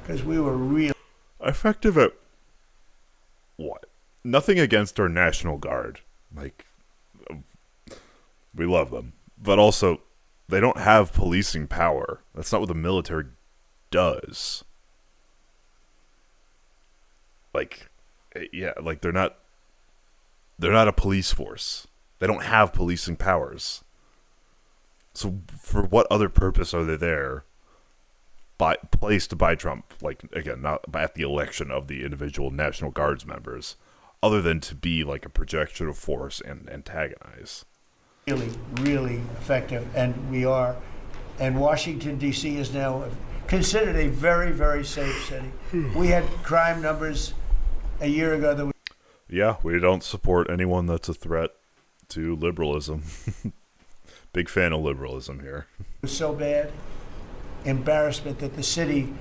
because we were really... Effective at what? Nothing against our National Guard. Like, we love them. But also, they don't have policing power. That's not what the military does. Like, yeah, like they're not a police force. They don't have policing powers. So for what other purpose are they there? Placed by Trump, like, again, not at the election of the individual National Guards members, other than to be like a projection of force and antagonize. Really, really effective, and we are. And Washington, D.C. is now considered a very, very safe city. We had crime numbers a year ago that Yeah, we don't support anyone that's a threat to liberalism. Big fan of liberalism here. was so bad. Embarrassment that the city,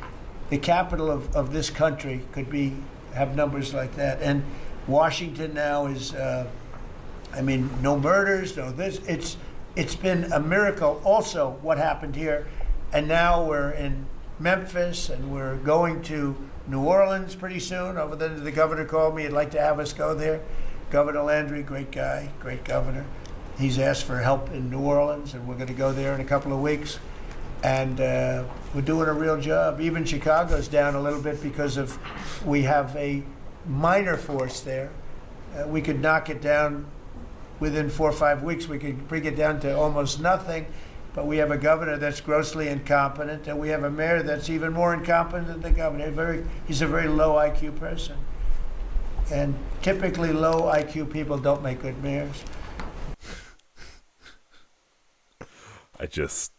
the capital of this country, could have numbers like that. And Washington now is, no murders, no this. It's been a miracle also what happened here. And now we're in Memphis and we're going to New Orleans pretty soon. Over there, the governor called me. He'd like to have us go there. Governor Landry, great guy, great governor. He's asked for help in New Orleans, and we're going to go there in a couple of weeks. and we're doing a real job. Even Chicago's down a little bit because of we have a minor force there. We could knock it down within 4 or 5 weeks. We could bring it down to almost nothing. But we have a governor that's grossly incompetent, and we have a mayor that's even more incompetent than the governor. He's a very low IQ person. And typically low IQ people don't make good mayors. It's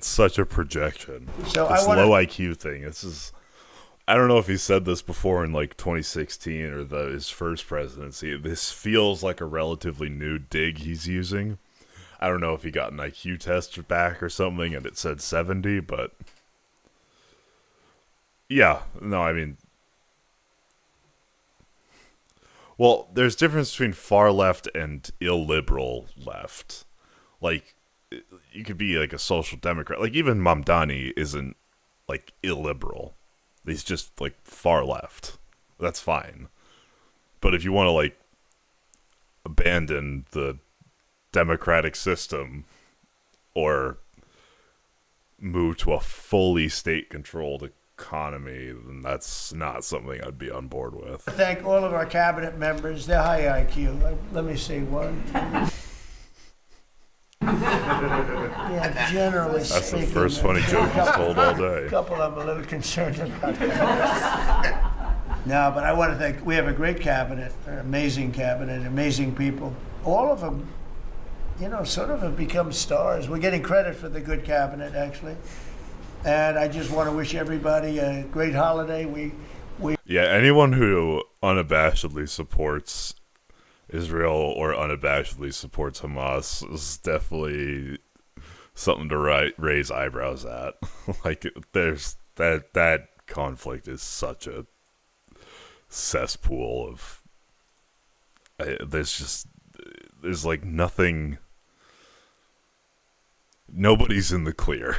such a projection. So this low IQ thing. I don't know if he said this before in like 2016 or his first presidency. This feels like a relatively new dig he's using. I don't know if he got an IQ test back or something and it said 70, but yeah, no, I mean, well, there's difference between far left and illiberal left. Like, you could be like a social democrat. Like, even Mamdani isn't like illiberal. He's just like far left. That's fine. But if you want to like abandon the democratic system or move to a fully state-controlled economy, then that's not something I'd be on board with. Thank all of our cabinet members. They're high IQ. Let me see, one. Yeah, generally That's speaking. the first funny joke he's told all day. A couple I'm a little concerned about. No, but I want to thank, we have a great cabinet, an amazing cabinet, amazing people. All of them, sort of have become stars. We're getting credit for the good cabinet, actually. And I just want to wish everybody a great holiday. Yeah, anyone who unabashedly supports Israel or unabashedly supports Hamas is definitely something to raise eyebrows at. Like, there's that conflict is such a cesspool of there's like nothing. Nobody's in the clear,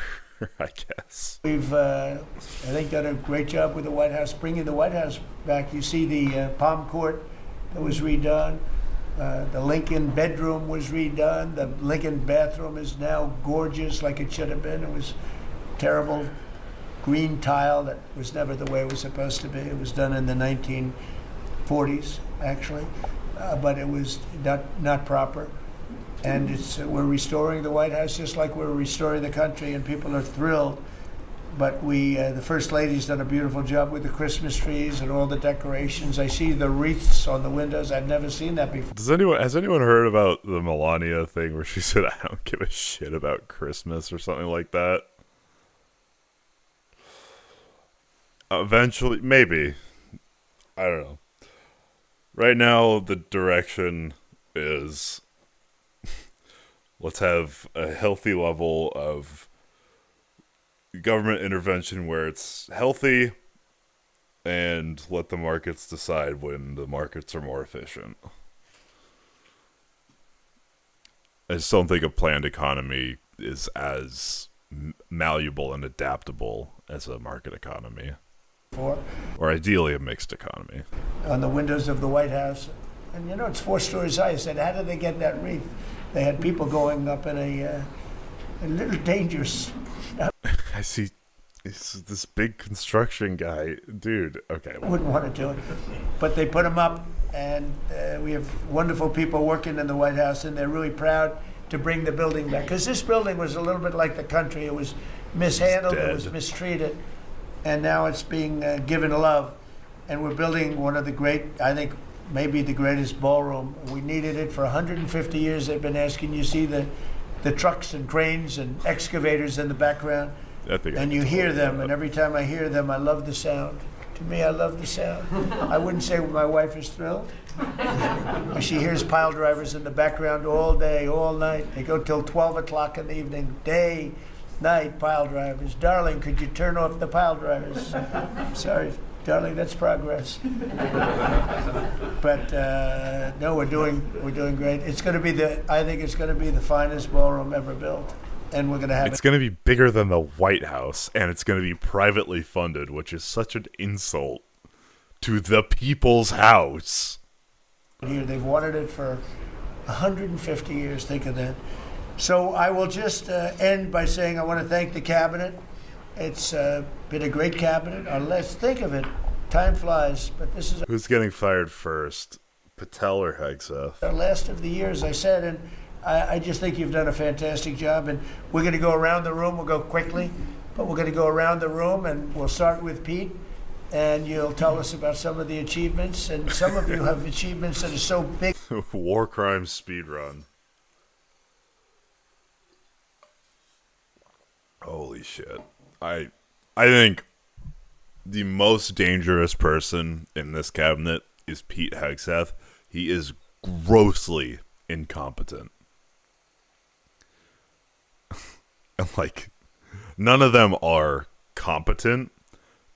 I guess. We've, I think, done a great job with the White House, bringing the White House back. You see the Palm Court that was redone. The Lincoln bedroom was redone. The Lincoln bathroom is now gorgeous, like it should have been. It was terrible green tile that was never the way it was supposed to be. It was done in the 1940s, actually, but it was not proper. And we're restoring the White House just like we're restoring the country, and people are thrilled. But the First Lady's done a beautiful job with the Christmas trees and all the decorations. I see the wreaths on the windows. I've never seen that before. Has anyone heard about the Melania thing where she said, "I don't give a shit about Christmas" or something like that? Eventually, maybe. I don't know. Right now, the direction is let's have a healthy level of government intervention where it's healthy, and let the markets decide when the markets are more efficient. I just don't think a planned economy is as malleable and adaptable as a market economy. Or ideally a mixed economy. On the windows of the White House. And it's 4 stories high. I said, how did they get that wreath? They had people going up in a little dangerous. I see this big construction guy. Dude, okay. Wouldn't want to do it. But they put them up, and we have wonderful people working in the White House, and they're really proud to bring the building back. Because this building was a little bit like the country. It was mishandled, it was mistreated, and now it's being given love. And we're building one of the great, I think, maybe the greatest ballroom. We needed it for 150 years. They've been asking. You see the trucks and cranes and excavators in the background. And you hear them, and every time I hear them, I love the sound. To me, I love the sound. I wouldn't say my wife is thrilled. She hears pile drivers in the background all day, all night. They go till 12 o'clock in the evening, day, night, pile drivers. Darling, could you turn off the pile drivers? Sorry, darling, that's progress. But no, we're doing great. It's going to be I think it's going to be the finest ballroom ever built. And we're going to have it's going to be bigger than the White House, and it's going to be privately funded, which is such an insult to the people's house. Here, they've wanted it for 150 years. Think of that. So I will just end by saying I want to thank the cabinet. It's been a great cabinet. Let's think of it. Time flies, but this is Who's getting fired first, Patel or Hegseth? our last of the year, as I said, and I just think you've done a fantastic job. And we're going to go around the room. We'll go quickly, but we're going to go around the room, and we'll start with Pete. And you'll tell us about some of the achievements. And some of you have achievements that are so big. War crimes speedrun. Holy shit. I think the most dangerous person in this cabinet is Pete Hegseth. He is grossly incompetent. And like, none of them are competent,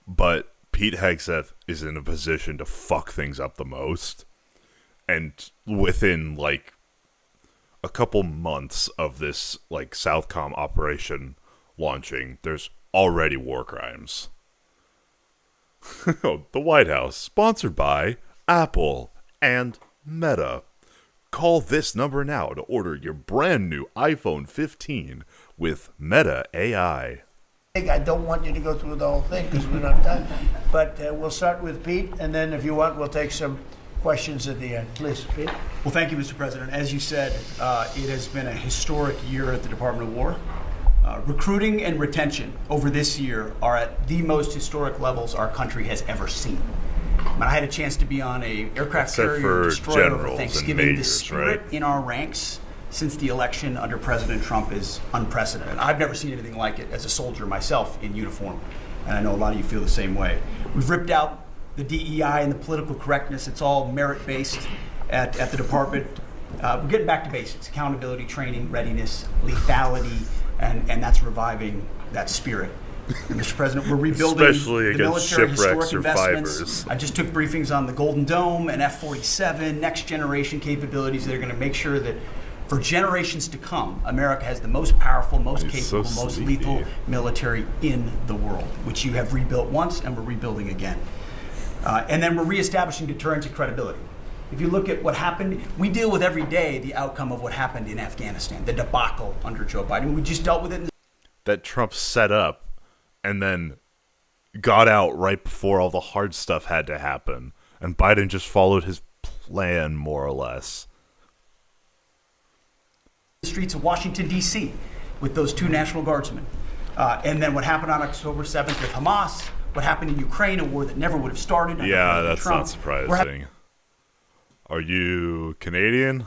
but Pete Hegseth is in a position to fuck things up the most. And within like a couple months of this like Southcom operation launching, there's already war crimes. The White House, sponsored by Apple and Meta. Call this number now to order your brand new iPhone 15 with Meta AI. I don't want you to go through the whole thing because we don't have time. But we'll start with Pete, and then if you want, we'll take some questions at the end. Please, Pete. Well, thank you, Mr. President. As you said, it has been a historic year at the Department of War. Recruiting and retention over this year are at the most historic levels our country has ever seen. When I had a chance to be on a aircraft Except carrier for destroyer over generals Thanksgiving, and the majors, spirit right? in our ranks since the election under President Trump is unprecedented. I've never seen anything like it as a soldier myself in uniform, and I know a lot of you feel the same way. We've ripped out the DEI and the political correctness. It's all merit-based at the department. We're getting back to basics: accountability, training, readiness, lethality, and that's reviving that spirit. And Mr. President, we're rebuilding Especially the against military shipwrecks historic or investments. fibers. I just took briefings on the Golden Dome and F-47, next generation capabilities that are going to make sure that for generations to come, America has the most powerful, most He's so capable, most sleepy. lethal military in the world, which you have rebuilt once and we're rebuilding again. And then we're reestablishing deterrence and credibility. If you look at what happened, we deal with every day the outcome of what happened in Afghanistan, the debacle under Joe Biden. We just dealt with it in That Trump set up and then got out right before all the hard stuff had to happen. And Biden just followed his plan, more or less. the streets of Washington, D.C. with those two National Guardsmen. And then what happened on October 7th with Hamas, what happened in Ukraine, a war that never would have started. under Yeah, President that's Trump. not surprising. Are you Canadian?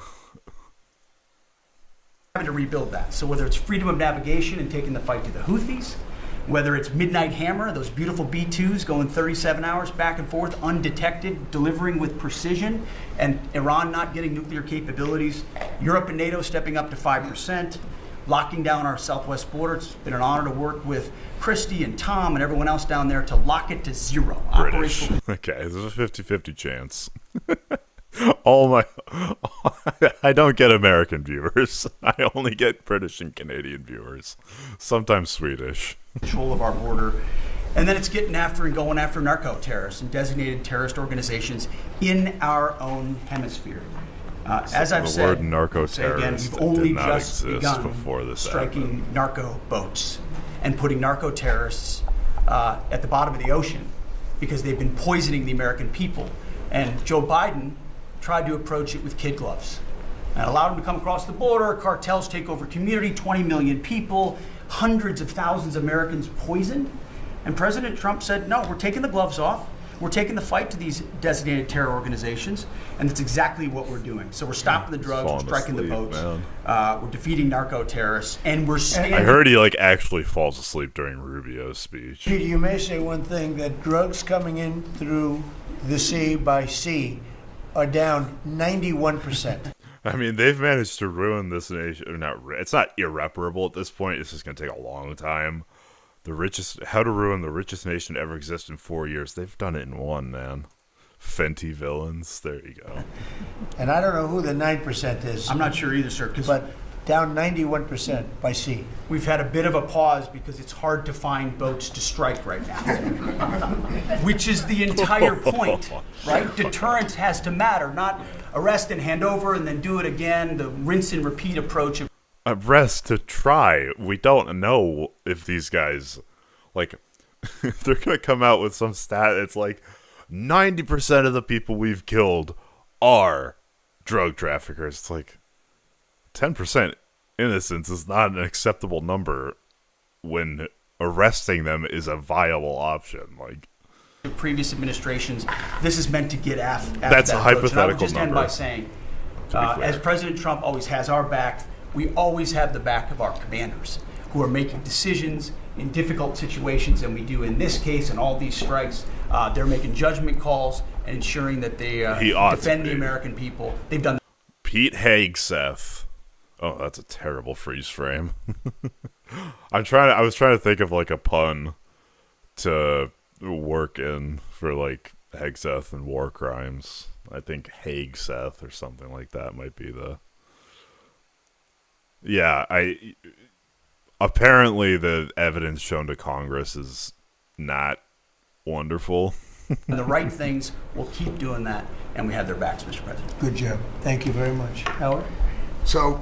Having to rebuild that. So whether it's freedom of navigation and taking the fight to the Houthis, whether it's Midnight Hammer, those beautiful B-2s going 37 hours back and forth, undetected, delivering with precision, and Iran not getting nuclear capabilities, Europe and NATO stepping up to 5%, locking down our southwest border. It's been an honor to work with Christy and Tom and everyone else down there to lock it to zero. British. Operational Okay, there's a 50-50 chance. I don't get American viewers. I only get British and Canadian viewers. Sometimes Swedish. control of our border. And then it's getting after and going after narco-terrorists and designated terrorist organizations in our own hemisphere. As I've the said, word narco-terrorist we've only did not just exist begun before this striking happened. narco boats and putting narco-terrorists at the bottom of the ocean because they've been poisoning the American people. And Joe Biden tried to approach it with kid gloves and allowed them to come across the border. Cartels take over community, 20 million people, hundreds of thousands of Americans poisoned. And President Trump said, no, we're taking the gloves off. We're taking the fight to these designated terror organizations, and that's exactly what we're doing. So we're stopping the drugs, we're falling striking asleep, the boats, man. we're defeating narco-terrorists, and we're standing... I heard he actually falls asleep during Rubio's speech. Peter, you may say one thing, that drugs coming in through the sea by sea are down 91%. I mean, they've managed to ruin this nation. It's not irreparable at this point. It's just going to take a long time. How to ruin the richest nation to ever exist in 4 years. They've done it in one, man. Fenty villains. There you go. And I don't know who the 9% is, I'm not sure either, sir, because but down 91% by sea. we've had a bit of a pause because it's hard to find boats to strike right now. Which is the entire point, right? Deterrence has to matter, not arrest and hand over and then do it again, the rinse and repeat approach. arrest to try. We don't know if these guys, like, they're gonna come out with some stat. It's like 90% of the people we've killed are drug traffickers. It's like 10% innocence is not an acceptable number when arresting them is a viable option. Like, previous administrations, this is meant to get after that's that a approach. And I would hypothetical just number. end by saying, clear. as President Trump always has our back, we always have the back of our commanders who are making decisions in difficult situations, and we do in this case and all these strikes. They're making judgment calls and ensuring that they defend the American people. They've done. Pete Hegseth. Oh, that's a terrible freeze frame. I was trying to think of like a pun to work in for like Hegseth and war crimes. I think Hagseth or something like that might be the. Yeah, apparently the evidence shown to Congress is not wonderful. And the right things, we'll keep doing that, and we have their backs, Mr. President. Good job. Thank you very much. Howard? So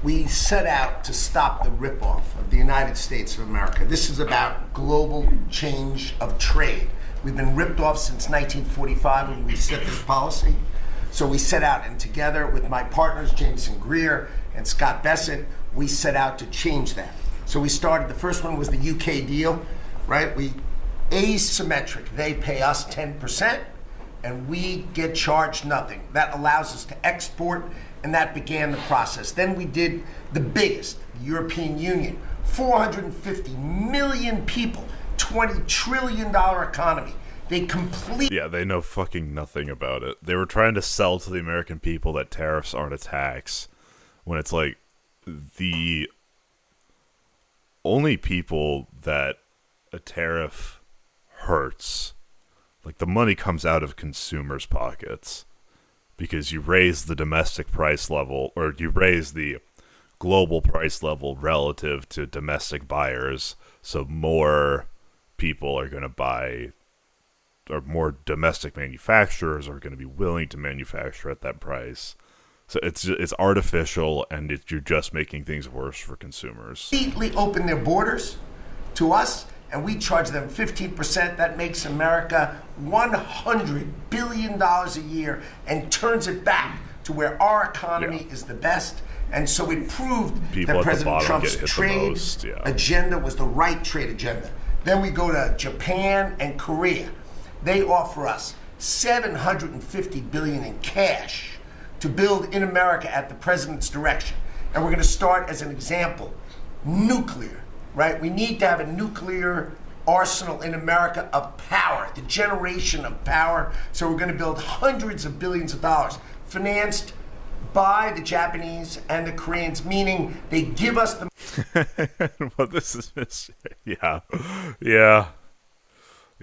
we set out to stop the ripoff of the United States of America. This is about global change of trade. We've been ripped off since 1945 when we set this policy. So we set out, and together with my partners, Jameson Greer and Scott Bessent, we set out to change that. So we started, the first one was the UK deal, right? We asymmetric. They pay us 10%, and we get charged nothing. That allows us to export, and that began the process. Then we did the biggest, the European Union, 450 million people, $20 trillion economy. They Yeah, they know fucking nothing about it. They were trying to sell to the American people that tariffs aren't a tax, when it's like the only people that a tariff hurts, like the money comes out of consumers' pockets because you raise the domestic price level, or you raise the global price level relative to domestic buyers, so more people are going to buy, or more domestic manufacturers are going to be willing to manufacture at that price. So it's artificial, and you're just making things worse for consumers. completely open their borders to us, and we charge them 15%. That makes America $100 billion a year and turns it back to where our economy is the best. And so it proved People that at the President bottom Trump's get hit the trade most, yeah. agenda was the right trade agenda. Then we go to Japan and Korea. They offer us $750 billion in cash to build in America at the president's direction. And we're going to start, as an example, nuclear, right? We need to have a nuclear arsenal in America of power, the generation of power. So we're going to build hundreds of billions of dollars, financed by the Japanese and the Koreans, meaning they give us the Well, this is yeah.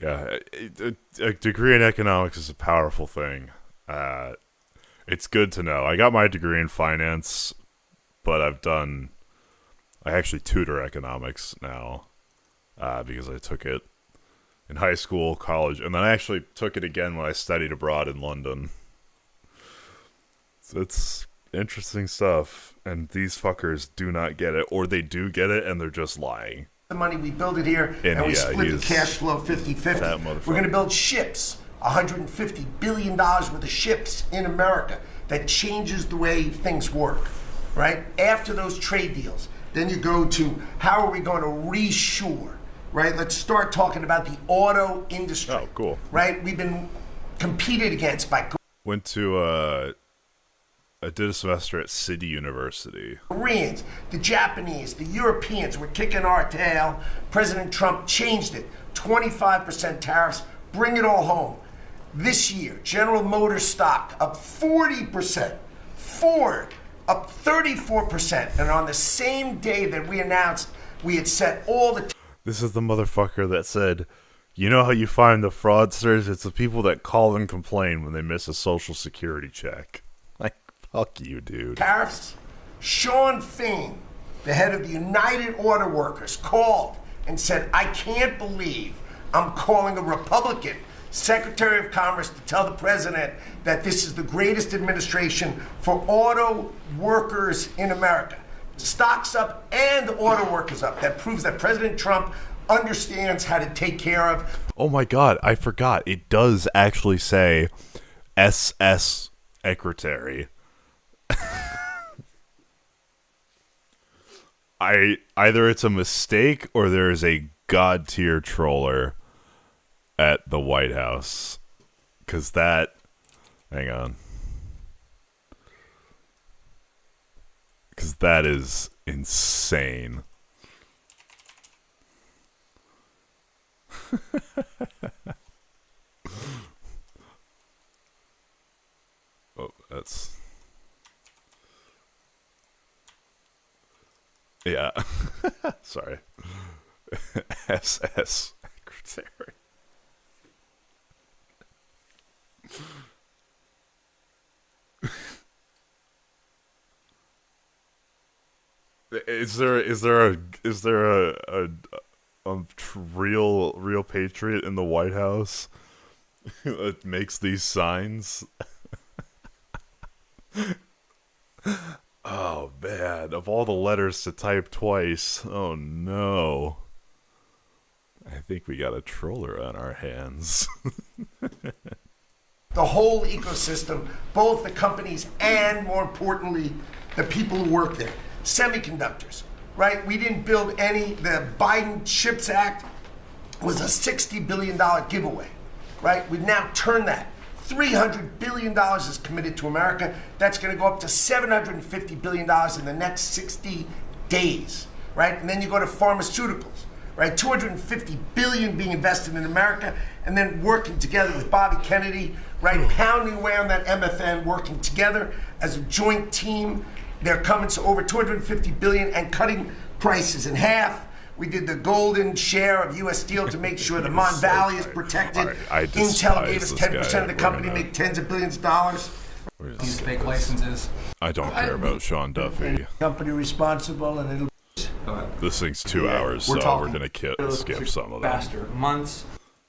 A degree in economics is a powerful thing. It's good to know. I got my degree in finance, but I actually tutor economics now because I took it in high school, college, and then I actually took it again when I studied abroad in London. So it's interesting stuff, and these fuckers do not get it, or they do get it, and they're just lying. money, we build it here, and we split the cash flow 50-50. We're going to build ships, $150 billion worth of ships in America. That changes the way things work, right? After those trade deals, then you go to how are we going to reshore, right? Let's start talking about the auto industry. Oh, cool. Right? We've been competed against by Went to I did a semester at City University. Koreans, the Japanese, the Europeans were kicking our tail. President Trump changed it. 25% tariffs, bring it all home. This year, General Motors stock up 40%. Ford up 34%. And on the same day that we announced we had set all the... This is the motherfucker that said, you know how you find the fraudsters? It's the people that call and complain when they miss a Social Security check. Like, fuck you, dude. Tariffs. Sean Fain, the head of the United Auto Workers, called and said, I can't believe I'm calling a Republican Secretary of Commerce to tell the president that this is the greatest administration for auto workers in America. stocks up and auto workers up. That proves that President Trump understands how to take care of. Oh my god, I forgot. It does actually say SS Secretary. Either it's a mistake or there is a god tier troller at the White House. Cause that, hang on. Cause that is insane. Oh, that's... Yeah. Sorry. SS Secretary. Is there a real patriot in the White House that makes these signs? Oh man, of all the letters to type twice, oh no. I think we got a troller on our hands. The whole ecosystem, both the companies and, more importantly, the people who work there. Semiconductors, right? We didn't build any. The Biden CHIPS Act was a $60 billion giveaway, right? We've now turned that. $300 billion is committed to America. That's going to go up to $750 billion in the next 60 days, right? And then you go to pharmaceuticals, right? $250 billion being invested in America, and then working together with Bobby Kennedy, right? Pounding away on that MFN, working together as a joint team. They're coming to over $250 billion and cutting prices in half. We did the golden share of U.S. Steel to make sure the Mon Valley is protected. Intel gave us 10% of the company, make tens of billions of dollars. These fake licenses. I don't care about Sean Duffy. Company responsible, and it'll. This thing's 2 hours, so we're gonna skip some of that. Faster months.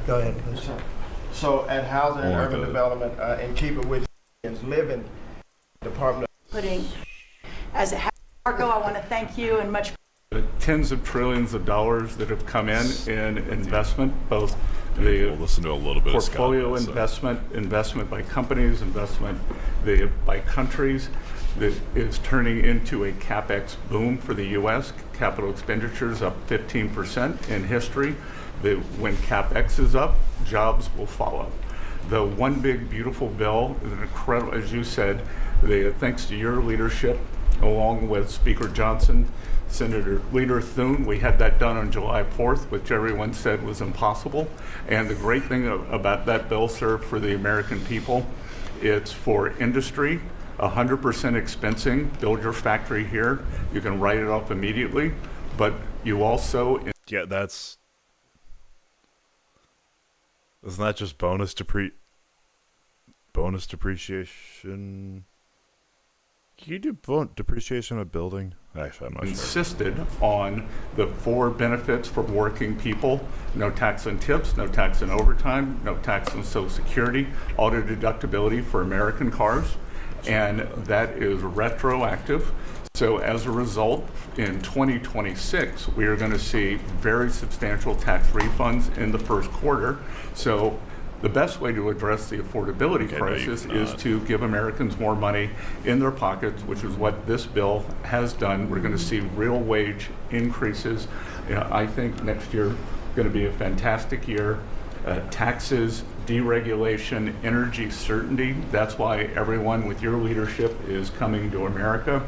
Go ahead, please. So at Housing and Oh my Urban God. Development, in keeping with living, Department putting as a Marco, I want to thank you and much. The tens of trillions of dollars that have come in investment, both the We'll listen to a little bit portfolio of Scott, investment by companies, investment by countries, that is turning into a CapEx boom for the U.S. Capital expenditures up 15% in history. When CapEx is up, jobs will follow. The One Big Beautiful Bill is an incredible, as you said, thanks to your leadership, along with Speaker Johnson, Senator Leader Thune. We had that done on July 4th, which everyone said was impossible. And the great thing about that bill, sir, for the American people, it's for industry, 100% expensing. Build your factory here. You can write it off immediately. But you also... Yeah, isn't that just bonus depreciation? Can you do depreciation of building? Actually, I'm not sure. Insisted on the 4 benefits for working people: no tax on tips, no tax on overtime, no tax on Social Security, auto deductibility for American cars, and that is retroactive. So as a result, in 2026, we are going to see very substantial tax refunds in the first quarter. So the best way to address the affordability crisis is to give Americans more money in their pockets, which is what this bill has done. We're going to see real wage increases. I think next year is going to be a fantastic year. Taxes, deregulation, energy certainty. That's why everyone with your leadership is coming to America.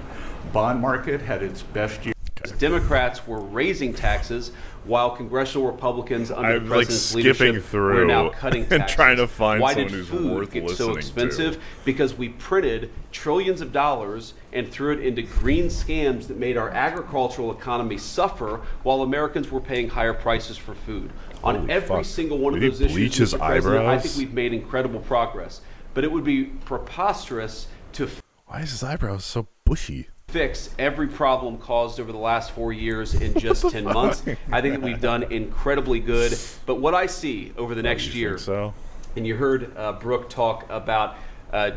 Bond market had its best year. Democrats were raising taxes while congressional Republicans under the president's skipping leadership through were now cutting taxes. and trying to find Why someone did who's food worth get so listening expensive? to. Because we printed trillions of dollars and threw it into green scams that made our agricultural economy suffer while Americans were paying higher prices for food. On Holy every fuck. single one Did of he those bleach issues, his Mr. President, I eyebrows? think we've made incredible progress. But it would be preposterous to Why is his eyebrows so bushy? fix every problem caused over the last 4 years in just 10 months. I think that we've done incredibly good. But what I see over the next year, So and you heard Brooke talk about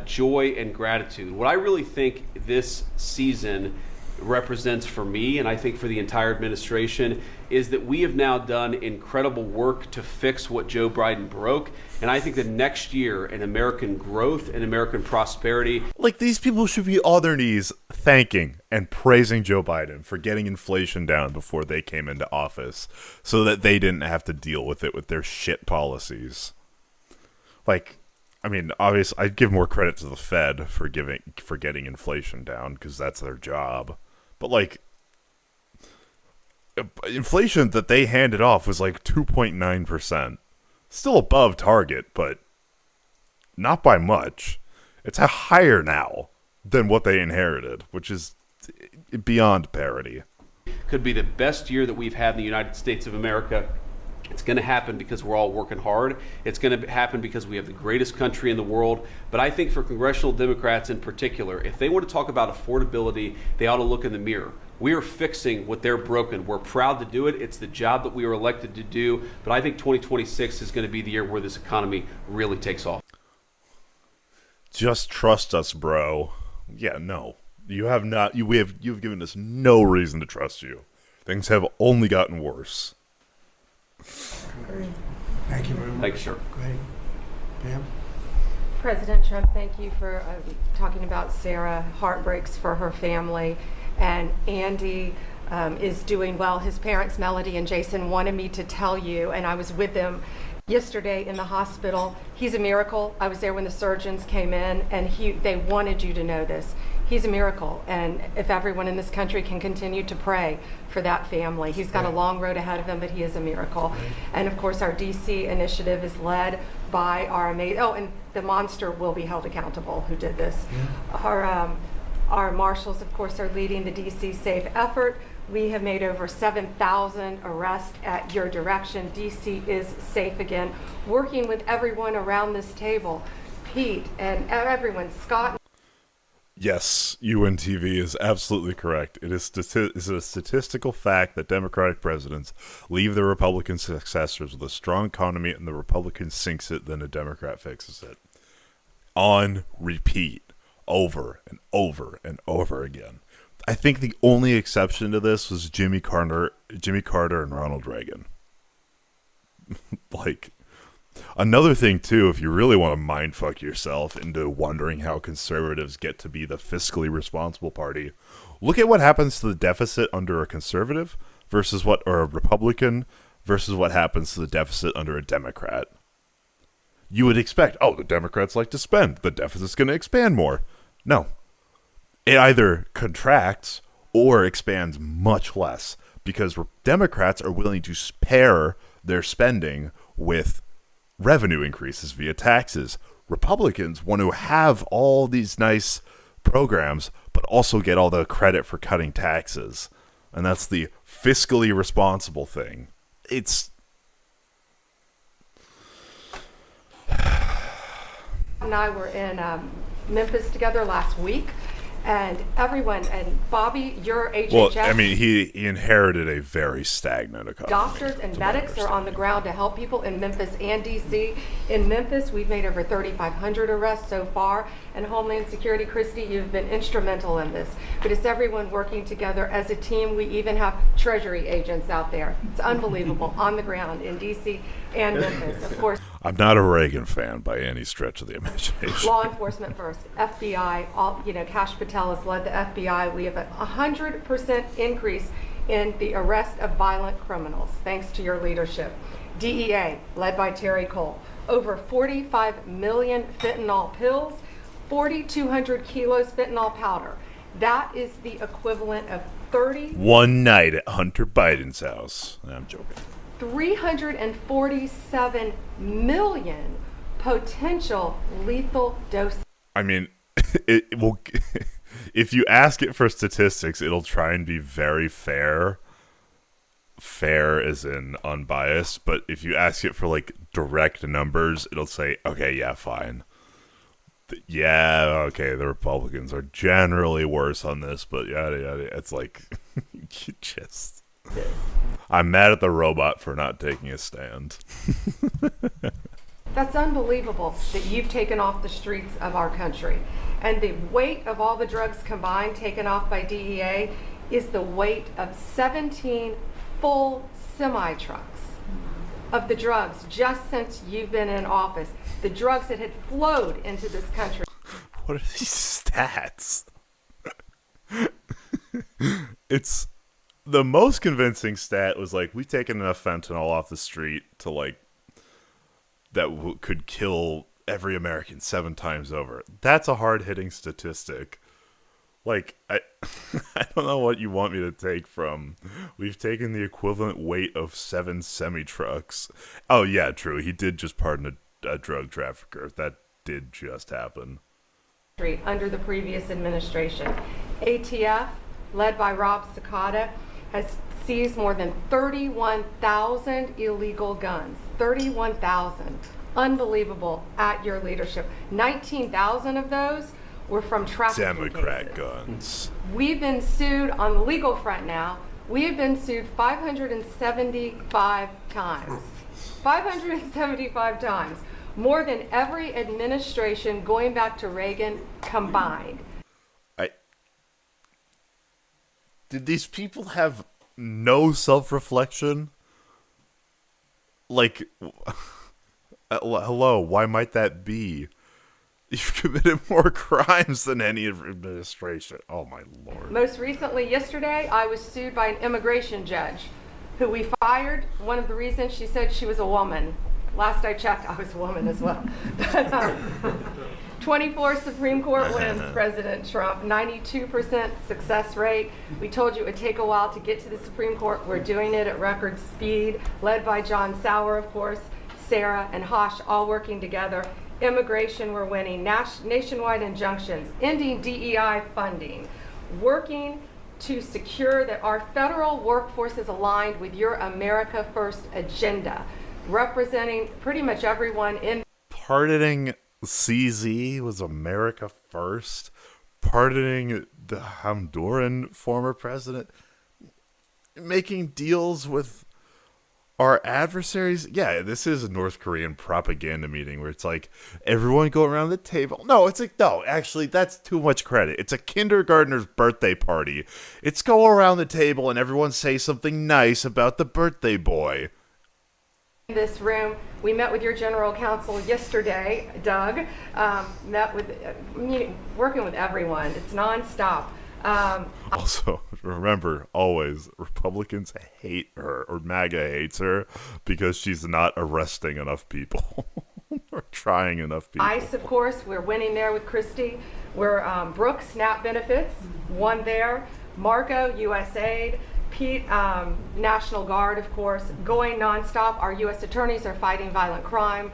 joy and gratitude. What I really think this season represents for me, and I think for the entire administration, is that we have now done incredible work to fix what Joe Biden broke. And I think that next year in American growth and American prosperity. Like, these people should be on their knees thanking and praising Joe Biden for getting inflation down before they came into office so that they didn't have to deal with it with their shit policies. Like, I mean, obviously, I'd give more credit to the Fed for getting inflation down because that's their job. But, like, inflation that they handed off was like 2.9%. Still above target, but not by much. It's higher now than what they inherited, which is beyond parity. Could be the best year that we've had in the United States of America. It's going to happen because we're all working hard. It's going to happen because we have the greatest country in the world. But I think for congressional Democrats in particular, if they want to talk about affordability, they ought to look in the mirror. We are fixing what they're broken. We're proud to do it. It's the job that we were elected to do. But I think 2026 is going to be the year where this economy really takes off. Just trust us, bro. Yeah, no. You have not. You've given us no reason to trust you. Things have only gotten worse. Thank you very much. Thank you, sir. Great. Pam? President Trump, thank you for talking about Sarah. Heartbreaks for her family. And Andy is doing well. His parents, Melody and Jason, wanted me to tell you, and I was with them yesterday in the hospital. He's a miracle. I was there when the surgeons came in, and they wanted you to know this. He's a miracle, and if everyone in this country can continue to pray for that family. He's got a long road ahead of him, but he is a miracle. And of course, our DC initiative is led by our amazing, and the monster will be held accountable who did this. Our marshals, of course, are leading the DC Safe effort. We have made over 7,000 arrests at your direction. DC is safe again. Working with everyone around this table, Pete and everyone, Scott. Yes, UNTV is absolutely correct. It is a statistical fact that Democratic presidents leave their Republican successors with a strong economy, and the Republican sinks it, then a Democrat fixes it. On repeat. Over and over and over again. I think the only exception to this was Jimmy Carter and Ronald Reagan. Like, another thing too, if you really want to mindfuck yourself into wondering how conservatives get to be the fiscally responsible party, look at what happens to the deficit under a conservative or a Republican versus what happens to the deficit under a Democrat. You would expect, the Democrats like to spend, the deficit's going to expand more. No. It either contracts or expands much less because Democrats are willing to pair their spending with revenue increases via taxes. Republicans want to have all these nice programs, but also get all the credit for cutting taxes. And that's the fiscally responsible thing. It's... And I were in Memphis together last week, and everyone, and Bobby, your HHS. Well, I mean, he inherited a very stagnant economy. Doctors and medics are on the ground to help people in Memphis and DC. In Memphis, we've made over 3,500 arrests so far, and Homeland Security, Christy, you've been instrumental in this. But it's everyone working together as a team. We even have Treasury agents out there. It's unbelievable, on the ground in DC and Memphis, of course. I'm not a Reagan fan by any stretch of the imagination. Law enforcement first, FBI, Kash Patel has led the FBI. We have a 100% increase in the arrest of violent criminals, thanks to your leadership. DEA, led by Terry Cole, over 45 million fentanyl pills, 4,200 kilos fentanyl powder. That is the equivalent of 30... One night at Hunter Biden's house. I'm joking. 347 million potential lethal doses. I mean, it will. If you ask it for statistics, it'll try and be very fair. Fair as in unbiased, but if you ask it for like direct numbers, it'll say, okay, yeah, fine. Yeah, okay, the Republicans are generally worse on this, but yada yada. It's like, you just... I'm mad at the robot for not taking a stand. That's unbelievable that you've taken off the streets of our country. And the weight of all the drugs combined taken off by DEA is the weight of 17 full semi-trucks of the drugs just since you've been in office. The drugs that had flowed into this country. What are these stats? It's the most convincing stat was like, we've taken enough fentanyl off the street to like that could kill every American 7 times over. That's a hard-hitting statistic. Like, I don't know what you want me to take from. We've taken the equivalent weight of 7 semi-trucks. Oh, yeah, true. He did just pardon a drug trafficker. That did just happen. Under the previous administration. ATF, led by Rob Sakata, has seized more than 31,000 illegal guns. 31,000. Unbelievable at your leadership. 19,000 of those were from trafficking Democrat cases. guns. We've been sued on the legal front now. We have been sued 575 times. 575 times. More than every administration going back to Reagan combined. Did these people have no self-reflection? Like, hello, why might that be? You've committed more crimes than any administration. Oh, my Lord. Most recently, yesterday, I was sued by an immigration judge who we fired. One of the reasons, she said she was a woman. Last I checked, I was a woman as well. 24 Supreme Court wins, President Trump, 92% success rate. We told you it would take a while to get to the Supreme Court. We're doing it at record speed, led by John Sauer, of course, Sarah and Hosh, all working together. Immigration, we're winning. Nationwide injunctions, ending DEI funding, working to secure that our federal workforce is aligned with your America First agenda, representing pretty much everyone in. Pardoning CZ was America First. Pardoning the Honduran former president. Making deals with our adversaries. Yeah, this is a North Korean propaganda meeting where it's like, everyone go around the table. No, it's like, no, actually, that's too much credit. It's a kindergartner's birthday party. It's go around the table and everyone say something nice about the birthday boy. In this room, we met with your general counsel yesterday, Doug, met with, working with everyone. It's nonstop. Also, remember, always, Republicans hate her, or MAGA hates her, because she's not arresting enough people, or trying enough people. ICE, of course, we're winning there with Christie. We're Brooks, SNAP benefits, won there. Marco, USAID. Pete, National Guard, of course, going nonstop. Our U.S. attorneys are fighting violent crime,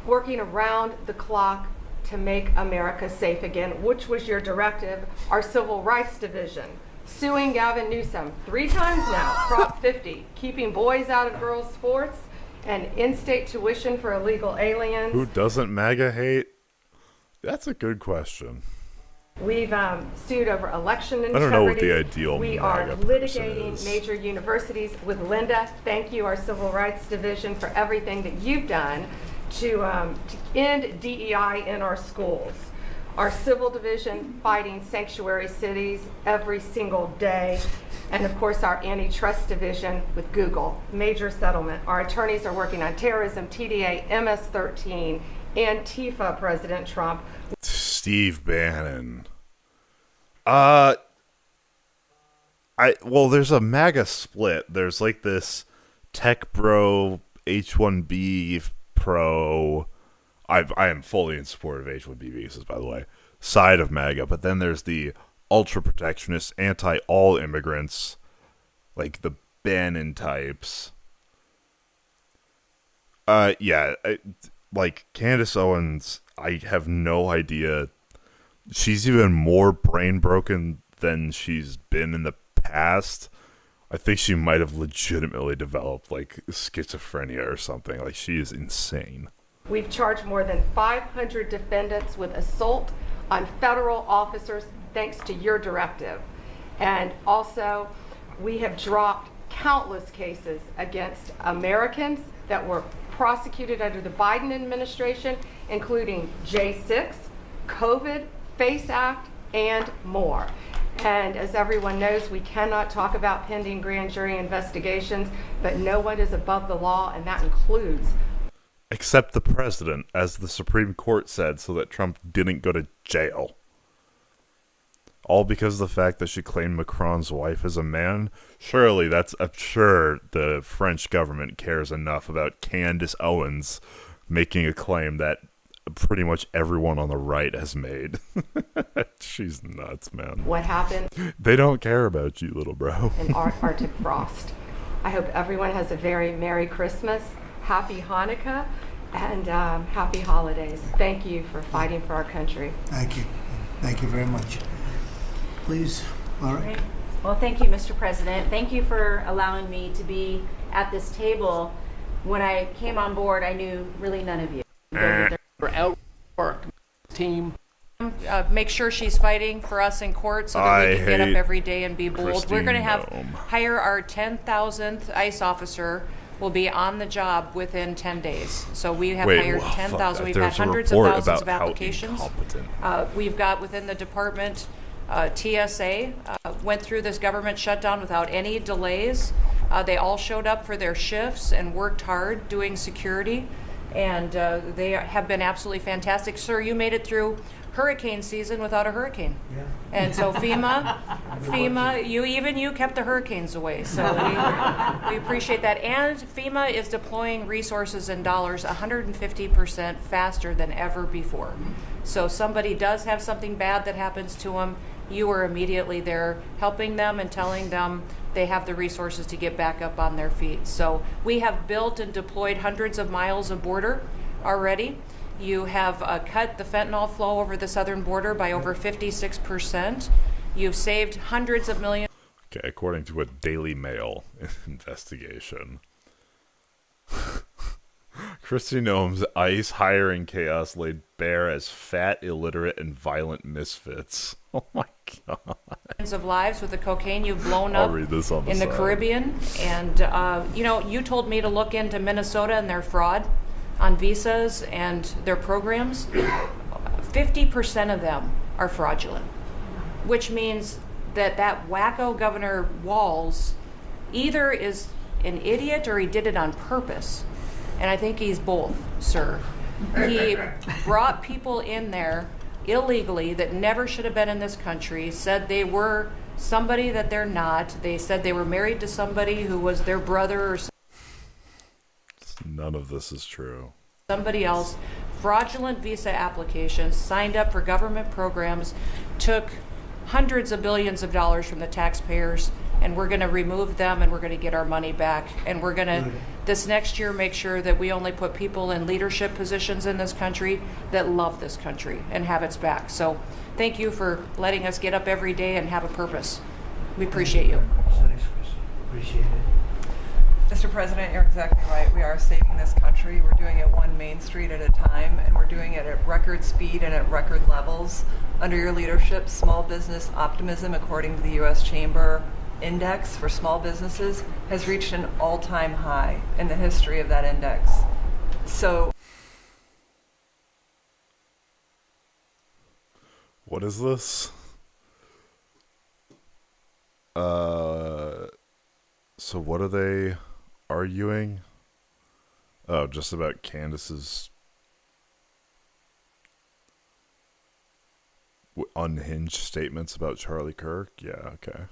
working around the clock to make America safe again, which was your directive. Our Civil Rights Division, suing Gavin Newsom 3 times now, Prop 50, keeping boys out of girls' sports, and in-state tuition for illegal aliens. Who doesn't MAGA hate? That's a good question. We've sued over election integrity. I don't know what the ideal We MAGA are person litigating is. major universities with Linda. Thank you, our Civil Rights Division, for everything that you've done to end DEI in our schools. Our Civil Division fighting sanctuary cities every single day. And of course, our Antitrust Division with Google. Major settlement. Our attorneys are working on terrorism, TDA, MS-13, Antifa, President Trump. Steve Bannon. There's a MAGA split. There's like this tech bro, H1B pro. I am fully in support of H1B visas, by the way, side of MAGA. But then there's the ultra protectionist, anti-all immigrants, like the Bannon types. Like Candace Owens, I have no idea. She's even more brain broken than she's been in the past. I think she might have legitimately developed like schizophrenia or something. Like, she is insane. We've charged more than 500 defendants with assault on federal officers thanks to your directive. And also, we have dropped countless cases against Americans that were prosecuted under the Biden administration, including J6, COVID, FACE Act, and more. And as everyone knows, we cannot talk about pending grand jury investigations, but no one is above the law, and that includes Except the president, as the Supreme Court said, so that Trump didn't go to jail. All because of the fact that she claimed Macron's wife is a man? Surely I'm sure the French government cares enough about Candace Owens making a claim that pretty much everyone on the right has made. She's nuts, man. what happened They don't care about you, little bro. in Arctic frost. I hope everyone has a very Merry Christmas, Happy Hanukkah, and Happy Holidays. Thank you for fighting for our country. Thank you. Thank you very much. Please, Laura. Great. Well, thank you, Mr. President. Thank you for allowing me to be at this table. When I came on board, I knew really none of you. For outwork team. Make sure she's fighting for us in court so that we can get up every day and be bold. We're going to hire our 10,000th ICE officer. Will be on the job within 10 days. So we have hired 10,000. We've had hundreds of thousands of applications. We've got within the department, TSA went through this government shutdown without any delays. They all showed up for their shifts and worked hard doing security. And they have been absolutely fantastic. Sir, you made it through hurricane season without a hurricane. Yeah. And so FEMA, you kept the hurricanes away. So we appreciate that. And FEMA is deploying resources and dollars 150% faster than ever before. So somebody does have something bad that happens to them, you are immediately there helping them and telling them they have the resources to get back up on their feet. So we have built and deployed hundreds of miles of border already. You have cut the fentanyl flow over the southern border by over 56%. You've saved hundreds of millions. Okay, according to a Daily Mail investigation. Kristi Noem's ICE hiring chaos laid bare as fat, illiterate, and violent misfits. Oh my God. Of lives with the cocaine you've blown I'll up read this on the in the side. Caribbean. And, you told me to look into Minnesota and their fraud on visas and their programs. 50% of them are fraudulent, which means that wacko Governor Walz either is an idiot or he did it on purpose. And I think he's both, sir. He brought people in there illegally that never should have been in this country, said they were somebody that they're not. They said they were married to somebody who was their brother or None of this is true. somebody else. Fraudulent visa applications, signed up for government programs, took hundreds of billions of dollars from the taxpayers, and we're going to remove them and we're going to get our money back. And we're going to, this next year, make sure that we only put people in leadership positions in this country that love this country and have its back. So thank you for letting us get up every day and have a purpose. We appreciate you. Appreciate it. Mr. President, you're exactly right. We are saving this country. We're doing it one Main Street at a time, and we're doing it at record speed and at record levels. Under your leadership, small business optimism, according to the U.S. Chamber Index for small businesses, has reached an all-time high in the history of that index. So, what is this? So what are they arguing? Oh, just about Candace's unhinged statements about Charlie Kirk? Yeah, okay.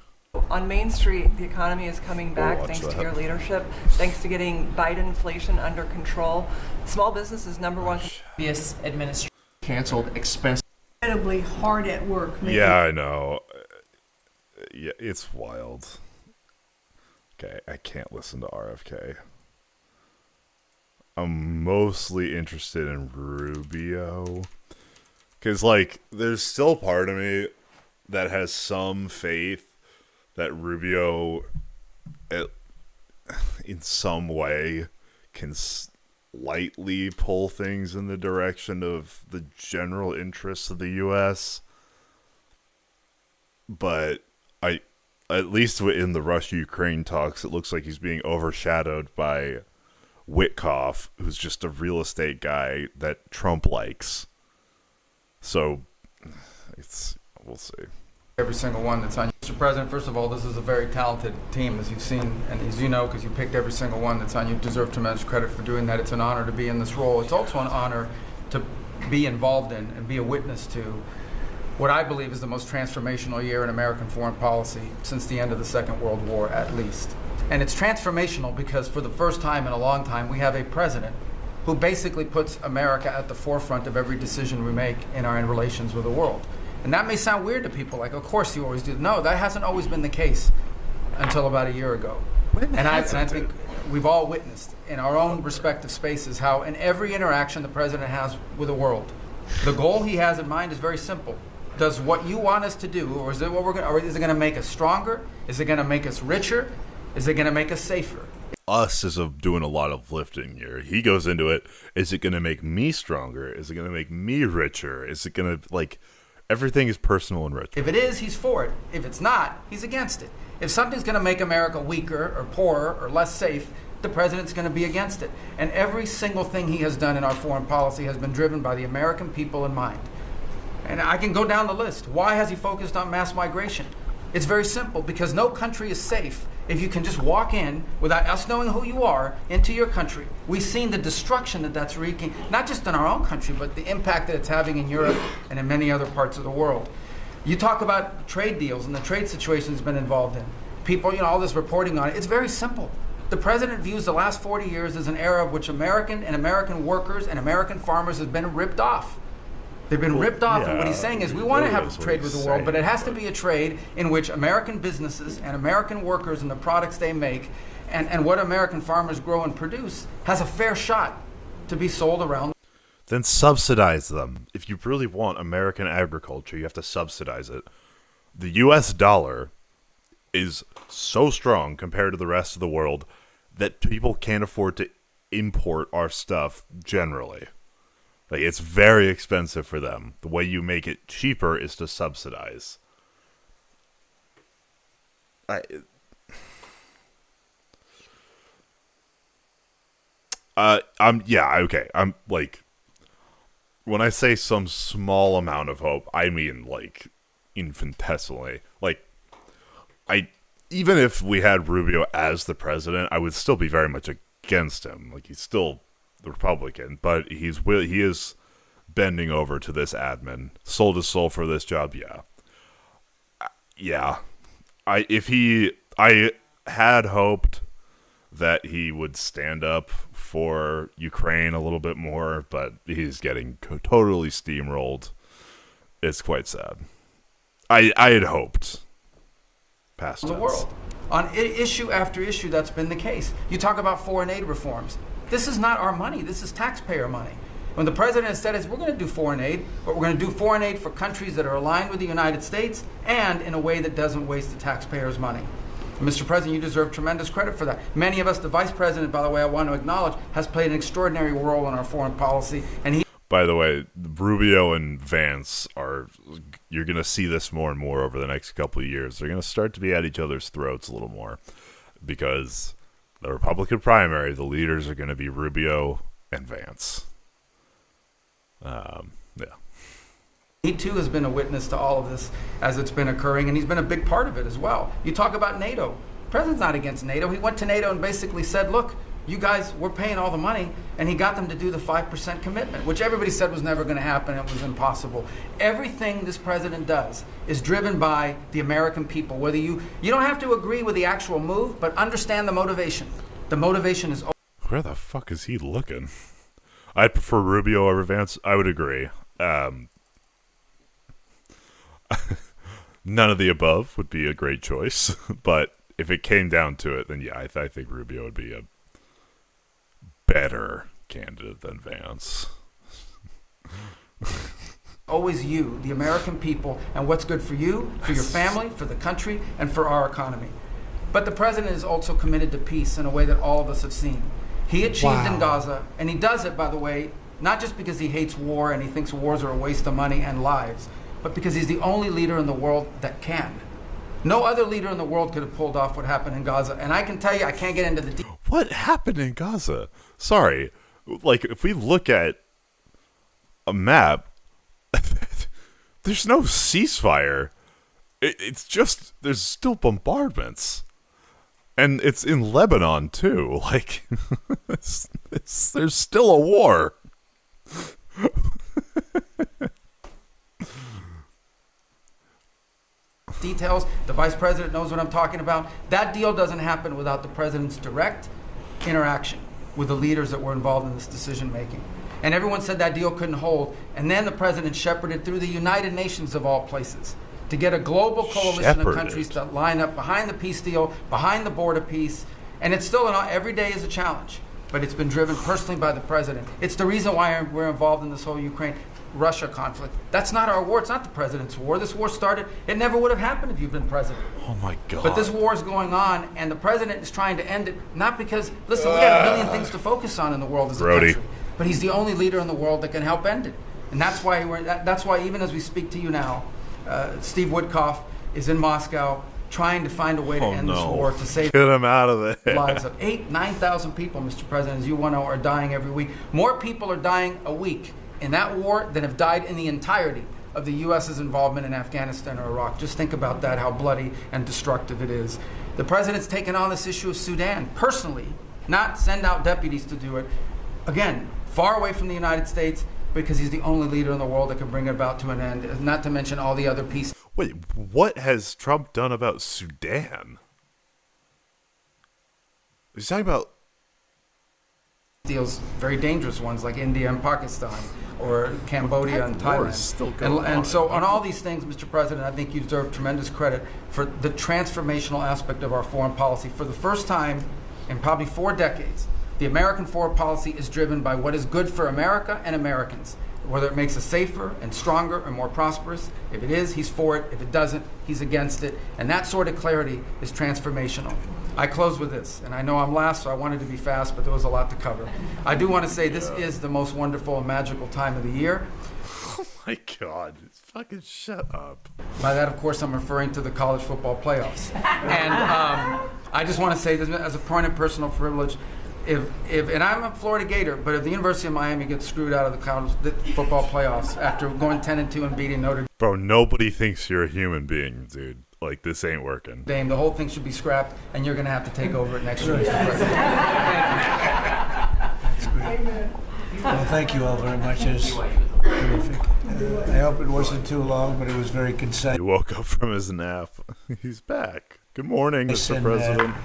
on Main Street, the economy is coming back thanks to your leadership, thanks to getting Biden inflation under control. Small business is number one. Previous administration canceled expense. Incredibly hard at work. Yeah, I know. Yeah, it's wild. Okay, I can't listen to RFK. I'm mostly interested in Rubio. Because, like, there's still part of me that has some faith that Rubio, in some way, can slightly pull things in the direction of the general interests of the U.S. But at least in the Russia-Ukraine talks, it looks like he's being overshadowed by Witkoff, who's just a real estate guy that Trump likes. So, We'll see. Every single one that's on. Mr. President, first of all, this is a very talented team, as you've seen, and as you know, because you picked every single one that's on. You deserve tremendous credit for doing that. It's an honor to be in this role. It's also an honor to be involved in and be a witness to what I believe is the most transformational year in American foreign policy since the end of the Second World War, at least. And it's transformational because for the first time in a long time, we have a president who basically puts America at the forefront of every decision we make in our relations with the world. And that may sound weird to people, like, of course you always do. No, that hasn't always been the case until about a year ago. And I think we've all witnessed in our own respective spaces how in every interaction the president has with the world, the goal he has in mind is very simple. Does what you want us to do, or is it what we're going, or is it going to make us stronger? Is it going to make us richer? Is it going to make us safer? Us is doing a lot of lifting here. He goes into it. Is it going to make me stronger? Is it going to make me richer? Is it going to, like, everything is personal and rich. If it is, he's for it. If it's not, he's against it. If something's going to make America weaker or poorer or less safe, the president's going to be against it. And every single thing he has done in our foreign policy has been driven by the American people in mind. And I can go down the list. Why has he focused on mass migration? It's very simple, because no country is safe if you can just walk in without us knowing who you are into your country. We've seen the destruction that that's wreaking, not just in our own country, but the impact that it's having in Europe and in many other parts of the world. You talk about trade deals and the trade situation has been involved in. People, all this reporting on it. It's very simple. The president views the last 40 years as an era of which American workers and American farmers have been ripped off. They've been ripped off, yeah, and what he's saying is we want to have what trade he's with the world, saying, but it has to be a trade in which American businesses and American workers and the products they make and what American farmers grow and produce has a fair shot to be sold around. Then subsidize them. If you really want American agriculture, you have to subsidize it. The U.S. dollar is so strong compared to the rest of the world that people can't afford to import our stuff generally. Like, it's very expensive for them. The way you make it cheaper is to subsidize. Okay. I'm like, when I say some small amount of hope, I mean like infinitesimally. Like, even if we had Rubio as the president, I would still be very much against him. Like, he's still the Republican, but he is bending over to this admin, soul to soul for this job. I had hoped that he would stand up for Ukraine a little bit more, but he's getting totally steamrolled. It's quite sad. I had hoped. Past tense. The world. On issue after issue, that's been the case. You talk about foreign aid reforms. This is not our money. This is taxpayer money. When the president has said is we're going to do foreign aid, but we're going to do foreign aid for countries that are aligned with the United States and in a way that doesn't waste the taxpayers' money. And Mr. President, you deserve tremendous credit for that. Many of us, the vice president, by the way, I want to acknowledge, has played an extraordinary role in our foreign policy. And he. By the way, Rubio and Vance you're going to see this more and more over the next couple of years. They're going to start to be at each other's throats a little more because the Republican primary, the leaders are going to be Rubio and Vance. He too has been a witness to all of this as it's been occurring, and he's been a big part of it as well. You talk about NATO. The president's not against NATO. He went to NATO and basically said, look, you guys, we're paying all the money, and he got them to do the 5% commitment, which everybody said was never going to happen. It was impossible. Everything this president does is driven by the American people. Whether you don't have to agree with the actual move, but understand the motivation. The motivation is. Where the fuck is he looking? I'd prefer Rubio over Vance. I would agree. None of the above would be a great choice, but if it came down to it, then yeah, I think Rubio would be a better candidate than Vance. Always you, the American people, and what's good for you, for your family, for the country, and for our economy. But the president is also committed to peace in a way that all of us have seen. He achieved in Gaza, and he does it, by the way, not just because he hates war and he thinks wars are a waste of money and lives, but because he's the only leader in the world that can. No other leader in the world could have pulled off what happened in Gaza. And I can tell you, I can't get into the details. What happened in Gaza? Sorry. Like, if we look at a map, there's no ceasefire. It's just there's still bombardments, and it's in Lebanon too. Like, there's still a war. Details. The vice president knows what I'm talking about. That deal doesn't happen without the president's direct interaction with the leaders that were involved in this decision making. And everyone said that deal couldn't hold. And then the president shepherded through the United Nations of all places to get a global coalition of countries to line up behind the peace deal, behind the border peace. And it's still, every day is a challenge, but it's been driven personally by the president. It's the reason why we're involved in this whole Ukraine-Russia conflict. That's not our war. It's not the president's war. This war started, it never would have happened if you've been president. Oh my God. But this war is going on, and the president is trying to end it, not because, listen, we got a million things to focus on in the world as a country, but he's the only leader in the world that can help end it. And that's why that's why even as we speak to you now, Steve Woodcock is in Moscow trying to find a way to end this war, to save Get him out of there. lives of 9,000 people, Mr. President, as you want to know, are dying every week. More people are dying a week in that war than have died in the entirety of the U.S.'s involvement in Afghanistan or Iraq. Just think about that, how bloody and destructive it is. The president's taken on this issue of Sudan personally, not send out deputies to do it. Again, far away from the United States, because he's the only leader in the world that can bring it about to an end, not to mention all the other peace. Wait, what has Trump done about Sudan? He's talking about deals, very dangerous ones like India and Pakistan, or Cambodia and Thailand. Still going and so on all these things, Mr. President, I think you deserve tremendous credit for the transformational aspect of our foreign policy. For the first time in probably 4 decades, the American foreign policy is driven by what is good for America and Americans, whether it makes us safer and stronger and more prosperous. If it is, he's for it. If it doesn't, he's against it. And that sort of clarity is transformational. I close with this, and I know I'm last, so I wanted to be fast, but there was a lot to cover. I do want to say this is the most wonderful and magical time of the year. Oh my God, fucking shut up. By that, of course, I'm referring to the college football playoffs. And I just want to say this as a point of personal privilege. And I'm a Florida Gator, but if the University of Miami gets screwed out of the college football playoffs after going 10-2 and beating Notre Bro, nobody thinks you're a human being, dude. Like, this ain't working. Dame, the whole thing should be scrapped, and you're going to have to take over it next year, Mr. President. That's great. Well, thank you all very much. It was terrific. I hope it wasn't too long, but it was very concise. He woke up from his nap. He's back. Good morning, Mr. President.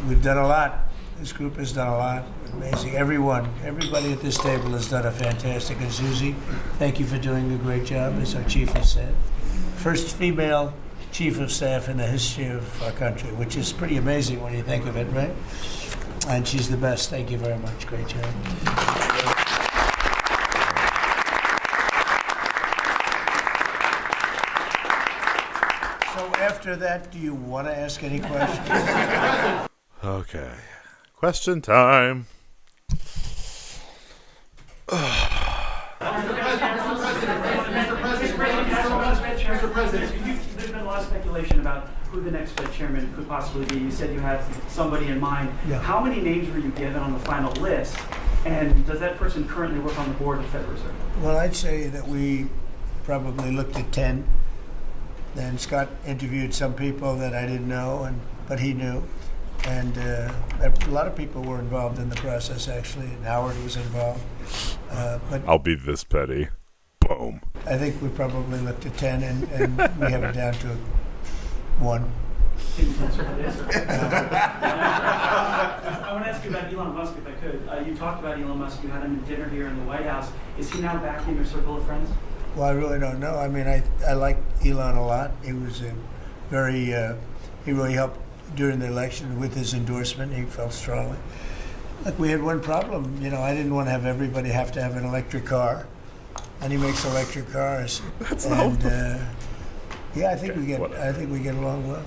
We've done a lot. This group has done a lot. Amazing. Everybody at this table has done a fantastic. And Susie, thank you for doing a great job, as our chief has said. First female chief of staff in the history of our country, which is pretty amazing when you think of it, right? And she's the best. Thank you very much. Great job. So after that, do you want to ask any questions? Okay. Question time. Mr. President, there's been a lot of speculation about who the next Fed chairman could possibly be. You said you had somebody in mind. Yeah. How many names were you given on the final list? And does that person currently work on the board of the Federal Reserve? Well, I'd say that we probably looked at 10. Then Scott interviewed some people that I didn't know, but he knew. And a lot of people were involved in the process, actually, and Howard was involved. But I'll be this petty. Boom. I think we probably looked at 10, and we have it down to 1. I want to ask you about Elon Musk, if I could. You talked about Elon Musk. You had him at dinner here in the White House. Is he now back in your circle of friends? Well, I really don't know. I mean, I like Elon a lot. He was a very, he really helped during the election with his endorsement. He felt strongly. Look, we had one problem. You know, I didn't want to have everybody have to have an electric car, and he makes electric cars. That's and yeah, I think we get along well.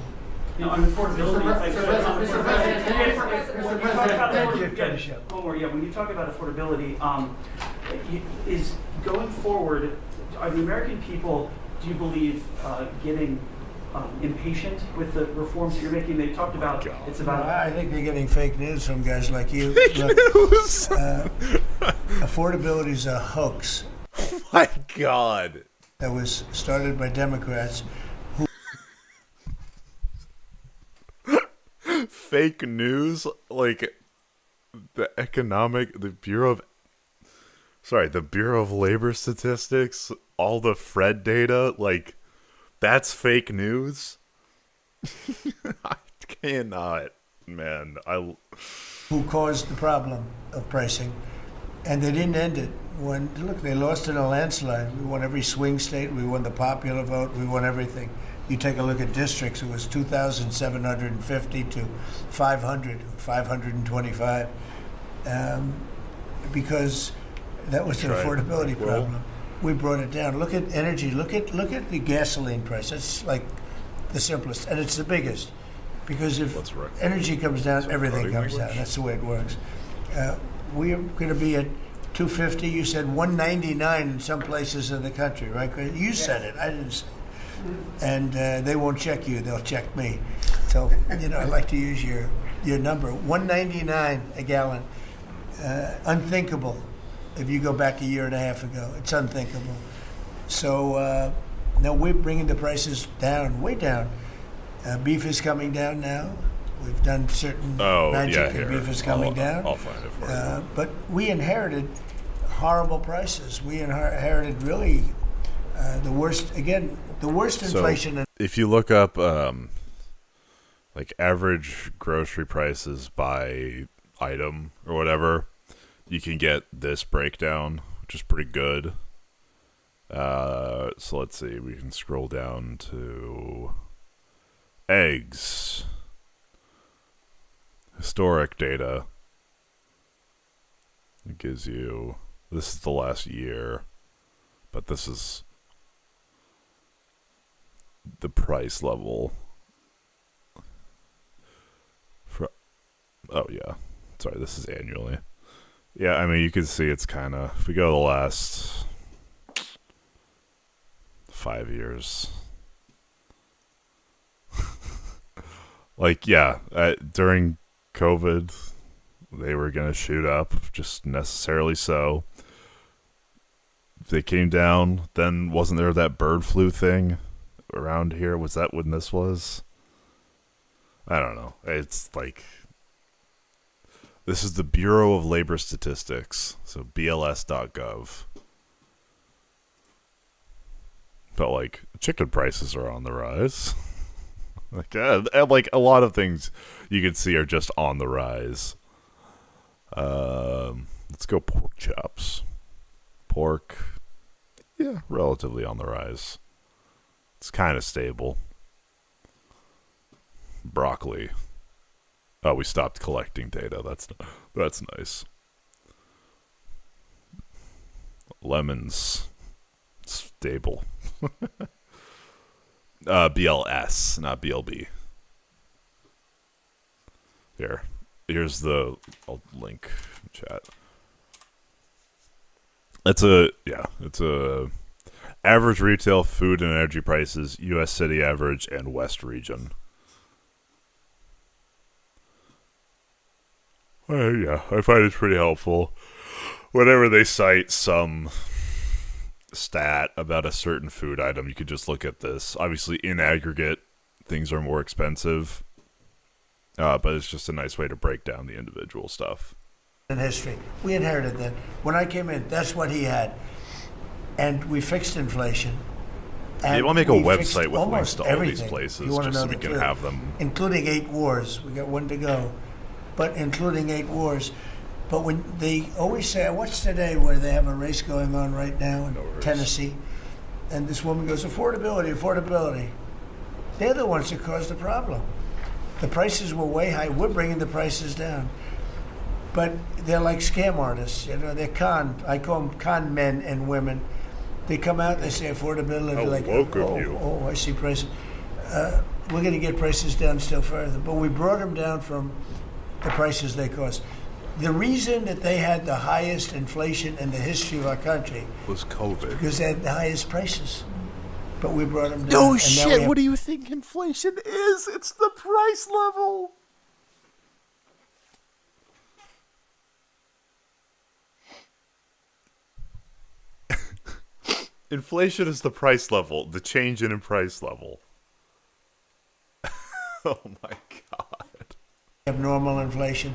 You know, on affordability, when you talk about affordability, is going forward, are the American people, do you believe, getting impatient with the reforms that you're making? They talked about it's about. I think they're getting fake news from guys like you. Look, affordability is a hoax. Oh my God. that was started by Democrats. Fake news, like the Bureau of Labor Statistics, all the Fred data, like that's fake news. I cannot, man. Who caused the problem of pricing, and they didn't end it. They lost in a landslide. We won every swing state. We won the popular vote. We won everything. You take a look at districts. It was 2,750 to 500, 525, because that was an affordability problem. We brought it down. Look at energy. Look at the gasoline price. That's like the simplest, and it's the biggest, because if energy comes down, everything comes down. That's the way it works. We're going to be at 250. You said 199 in some places in the country, right? You said it. I didn't say it. And they won't check you. They'll check me. So, I like to use your number. 199 a gallon. Unthinkable. If you go back a year and a half ago, it's unthinkable. So now we're bringing the prices down, way down. Beef is coming down now. We've done certain magic, and beef is coming down. I'll find it for you. But we inherited horrible prices. We inherited really the worst inflation. So if you look up like average grocery prices by item or whatever, you can get this breakdown, which is pretty good. So let's see. We can scroll down to eggs. Historic data. It gives you, this is the last year, but this is the price level. Sorry, this is annually. Yeah, I mean, you can see it's kind of, if we go the last 5 years. During COVID, they were going to shoot up, just necessarily so. They came down, then wasn't there that bird flu thing around here? Was that when this was? I don't know. It's like, this is the Bureau of Labor Statistics, so BLS.gov. But like, chicken prices are on the rise. Like a lot of things you can see are just on the rise. Let's go pork chops. Pork, yeah, relatively on the rise. It's kind of stable. Broccoli. Oh, we stopped collecting data. That's nice. Lemons, stable. BLS, not BLB. Here's the, I'll link in chat. It's a average retail food and energy prices, U.S. city average and West region. I find it pretty helpful. Whenever they cite some stat about a certain food item, you could just look at this. Obviously, in aggregate, things are more expensive, but it's just a nice way to break down the individual stuff. In history, we inherited that. When I came in, that's what he had, and we fixed inflation. Maybe I'll make a website with links to all these places, just so we can have them, including 8 wars. We got 1 to go, but including 8 wars. But when they always say, I watched today where they have a race going on right now in Tennessee, and this woman goes, affordability. They're the ones that caused the problem. The prices were way high. We're bringing the prices down. But they're like scam artists. They're I call them con men and women. They come out, they say affordability. I see prices. We're going to get prices down still further. But we brought them down from the prices they cost. The reason that they had the highest inflation in the history of our country was COVID. Because they had the highest prices. But we brought them down. No shit, what do you think inflation is? It's the price level. Inflation is the price level, the change in price level. Oh my God. Abnormal inflation.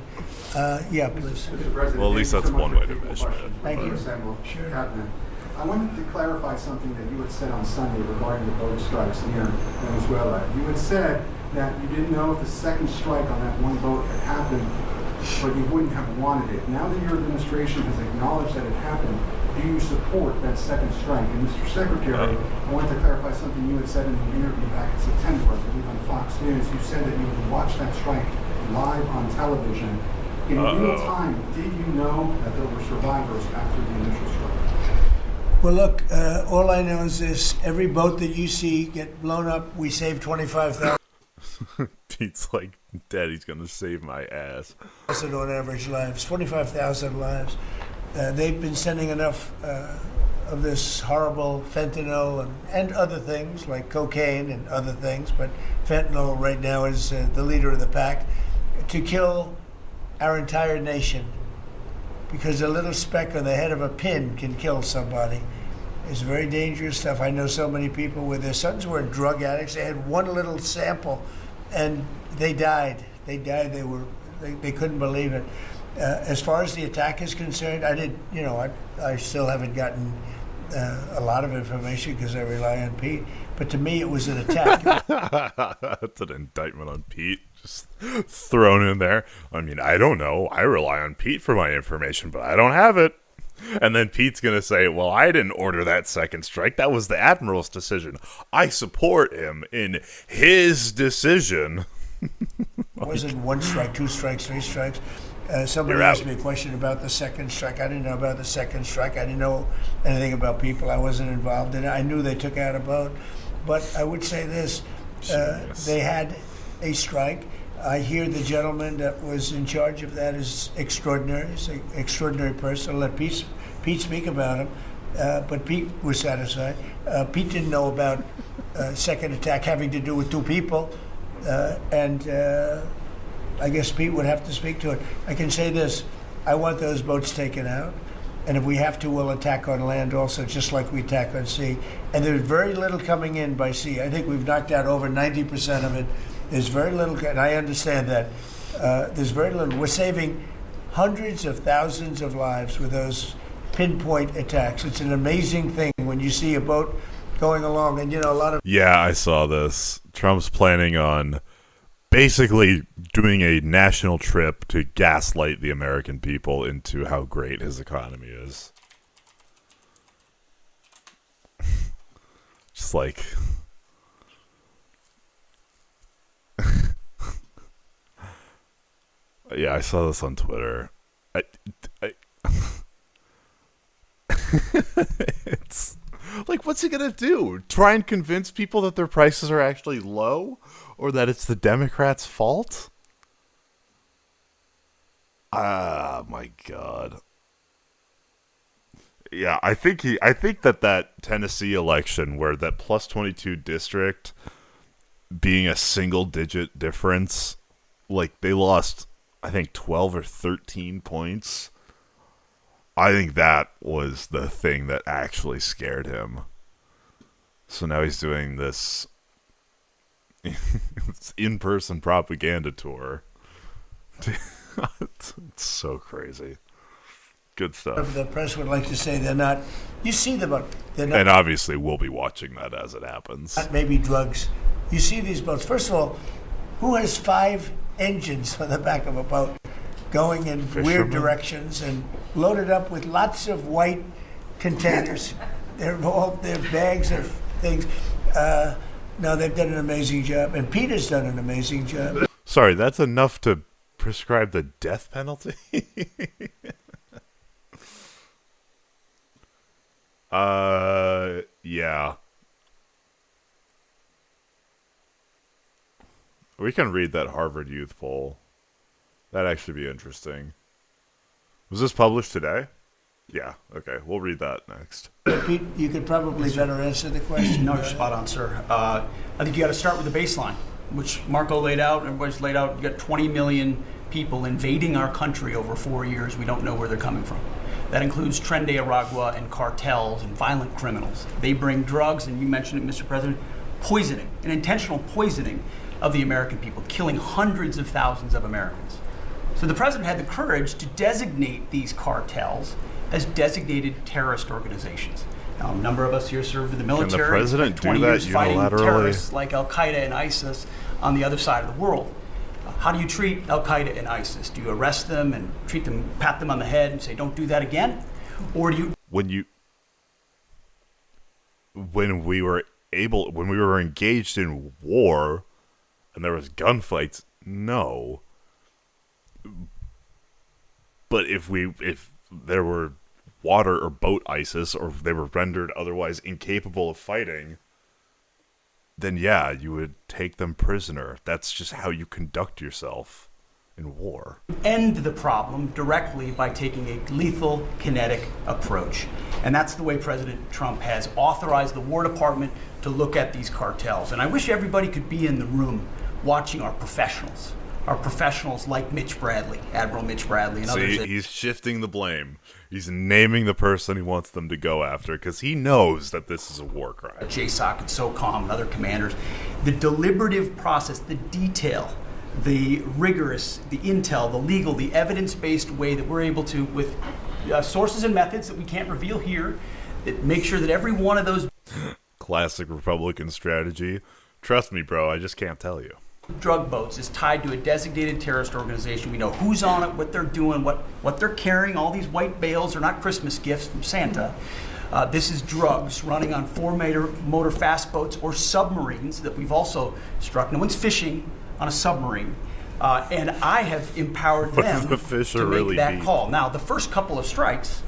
Yeah, please. Mr. President, Well, at least that's one way to measure it. Thank you. Sure. I wanted to clarify something that you had said on Sunday regarding the boat strikes near Venezuela. You had said that you didn't know if the second strike on that one boat had happened, but you wouldn't have wanted it. Now that your administration has acknowledged that it happened, do you support that second strike? And Mr. Secretary, I want to clarify something you had said in the interview back in September, I believe on Fox News. You said that you would watch that strike live on television. In real time, did you know that there were survivors after the initial strike? Well, look, all I know is this. Every boat that you see get blown up, we save 25,000 Pete's like, Daddy's going to save my ass. on average lives, 25,000 lives. They've been sending enough of this horrible fentanyl and other things like cocaine and other things, but fentanyl right now is the leader of the pack, to kill our entire nation. Because a little speck on the head of a pin can kill somebody. It's very dangerous stuff. I know so many people where their sons were drug addicts. They had one little sample, and they died. They died. They couldn't believe it. As far as the attack is concerned, I still haven't gotten a lot of information because I rely on Pete. But to me, it was an attack. That's an indictment on Pete, just thrown in there. I mean, I don't know. I rely on Pete for my information, but I don't have it. And then Pete's going to say, well, I didn't order that second strike. That was the Admiral's decision. I support him in his decision. It wasn't one strike, two strikes, three strikes. Somebody asked me a question about the second strike. I didn't know about the second strike. I didn't know anything about people. I wasn't involved in it. I knew they took out a boat. But I would say this, they had a strike. I hear the gentleman that was in charge of that is extraordinary. He's an extraordinary person. I'll let Pete speak about him. But Pete was satisfied. Pete didn't know about second attack having to do with two people. I guess Pete would have to speak to it. I can say this. I want those boats taken out. And if we have to, we'll attack on land also, just like we attack on sea. And there's very little coming in by sea. I think we've knocked out over 90% of it. There's very little, and I understand that. There's very little. We're saving hundreds of thousands of lives with those pinpoint attacks. It's an amazing thing when you see a boat going along, and a lot of... Yeah, I saw this. Trump's planning on basically doing a national trip to gaslight the American people into how great his economy is. Just like... Yeah, I saw this on Twitter. It's like, what's he gonna do? Try and convince people that their prices are actually low, or that it's the Democrats' fault? Ah, my God. Yeah, I think that Tennessee election, where that plus 22 district being a single digit difference, like they lost, I think 12 or 13 points. I think that was the thing that actually scared him. So now he's doing this in-person propaganda tour. It's so crazy. Good stuff. The press would like to say they're not. You see them, but they're not. And obviously we'll be watching that as it happens. Not maybe drugs. You see these boats. First of all, who has 5 engines on the back of a boat going in weird directions and loaded up with lots of white containers? They're bags of things. No, they've done an amazing job, and Peter's done an amazing job. Sorry, that's enough to prescribe the death penalty? Yeah. We can read that Harvard Youth poll. That'd actually be interesting. Was this published today? Yeah, okay. We'll read that next. Pete, you could probably better answer the question. No, you're spot on, sir. I think you got to start with the baseline, which Marco laid out, everybody's laid out. You got 20 million people invading our country over 4 years. We don't know where they're coming from. That includes Tren de Aragua and cartels and violent criminals. They bring drugs, and you mentioned it, Mr. President, poisoning, an intentional poisoning of the American people, killing hundreds of thousands of Americans. So the president had the courage to designate these cartels as designated terrorist organizations. Now, a number of us here served in the military. Can the president for 20 do that years fighting unilaterally? terrorists like Al-Qaeda and ISIS on the other side of the world. How do you treat Al-Qaeda and ISIS? Do you arrest them and treat them, pat them on the head and say, don't do that again? Or do you... When we were engaged in war and there was gunfights, no. But if there were water or boat ISIS, or if they were rendered otherwise incapable of fighting, then yeah, you would take them prisoner. That's just how you conduct yourself in war. End the problem directly by taking a lethal, kinetic approach. And that's the way President Trump has authorized the War Department to look at these cartels. And I wish everybody could be in the room watching our professionals like Mitch Bradley, Admiral Mitch Bradley, and others. See, he's shifting the blame. He's naming the person he wants them to go after because he knows that this is a war crime. JSOC and SOCOM and other commanders. The deliberative process, the detail, the rigorous, the intel, the legal, the evidence-based way that we're able to, with sources and methods that we can't reveal here, that make sure that every one of those... Classic Republican strategy. Trust me, bro, I just can't tell you. Drug boats is tied to a designated terrorist organization. We know who's on it, what they're doing, what they're carrying. All these white bales are not Christmas gifts from Santa. This is drugs running on motor fast boats or submarines that we've also struck. No one's fishing on a submarine. And I have empowered them to make that call. Now, the first couple of strikes,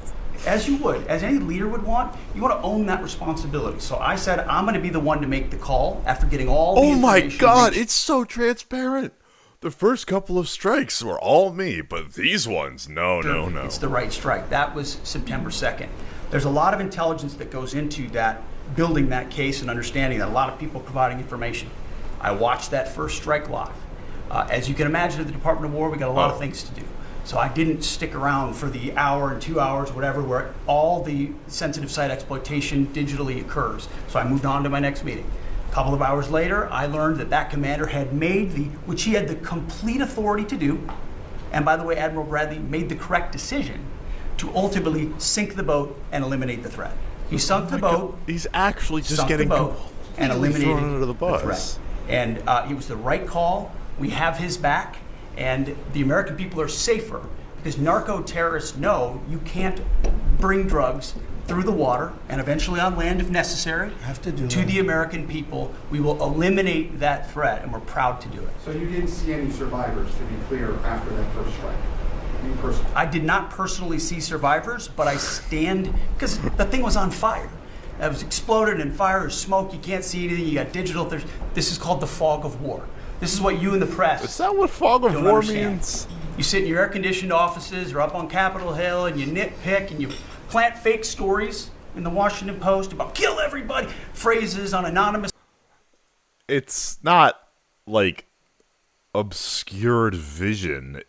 as you would, as any leader would want, you want to own that responsibility. So I said, I'm going to be the one to make the call after getting all the information. Oh my God, it's so transparent. The first couple of strikes were all me, but these ones, no. It's the right strike. That was September 2nd. There's a lot of intelligence that goes into that, building that case and understanding that, a lot of people providing information. I watched that first strike live. As you can imagine, at the Department of War, we got a lot of things to do. So I didn't stick around for the hour and 2 hours, whatever, where all the sensitive site exploitation digitally occurs. So I moved on to my next meeting. A couple of hours later, I learned that commander had made which he had the complete authority to do, and by the way, Admiral Bradley made the correct decision to ultimately sink the boat and eliminate the threat. He sunk the boat. He's actually just getting and eliminated thrown under the bus. threat. And it was the right call. We have his back. And the American people are safer because narco-terrorists know you can't bring drugs through the water and eventually on land if necessary to the American people. We will eliminate that threat, and we're proud to do it. So you didn't see any survivors, to be clear, after that first strike? You personally? I did not personally see survivors, but I stand, because the thing was on fire. It was exploded in fire or smoke. You can't see anything. You got digital. This is called the fog of war. This is what you in the press. Is that what fog of war means? You sit in your air-conditioned offices or up on Capitol Hill and you nitpick and you plant fake stories in the Washington Post about kill everybody, phrases on anonymous. It's not like obscured vision.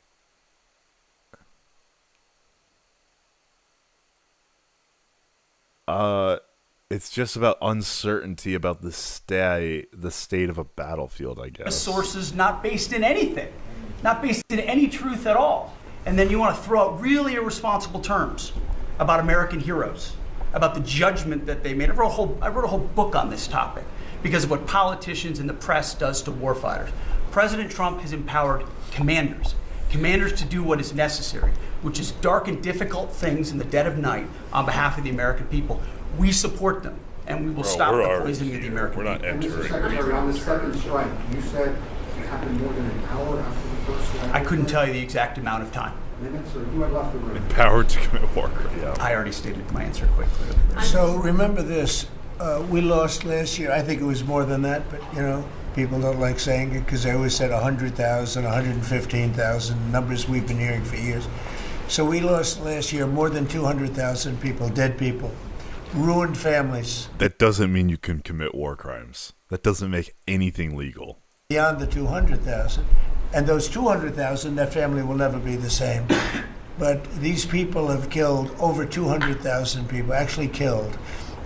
It's just about uncertainty about the state of a battlefield, I guess. Sources not based in anything, not based in any truth at all. And then you want to throw out really irresponsible terms about American heroes, about the judgment that they made. I wrote a whole book on this topic because of what politicians and the press does to warfighters. President Trump has empowered commanders to do what is necessary, which is dark and difficult things in the dead of night on behalf of the American people. We support them, and we will stop the poisoning of the American people. We're not entering. Mr. Secretary, on the second strike, you said it happened more than an hour after the first strike? I couldn't tell you the exact amount of time. Minutes, or you had left the room? Empowered to commit war crime. Yeah. I already stated my answer quite clearly. So remember this, we lost last year. I think it was more than that, but people don't like saying it because they always said 100,000, 115,000, numbers we've been hearing for years. So we lost last year more than 200,000 people, dead people, ruined families. That doesn't mean you can commit war crimes. That doesn't make anything legal. Beyond the 200,000. And those 200,000, that family will never be the same. but these people have killed over 200,000 people, actually killed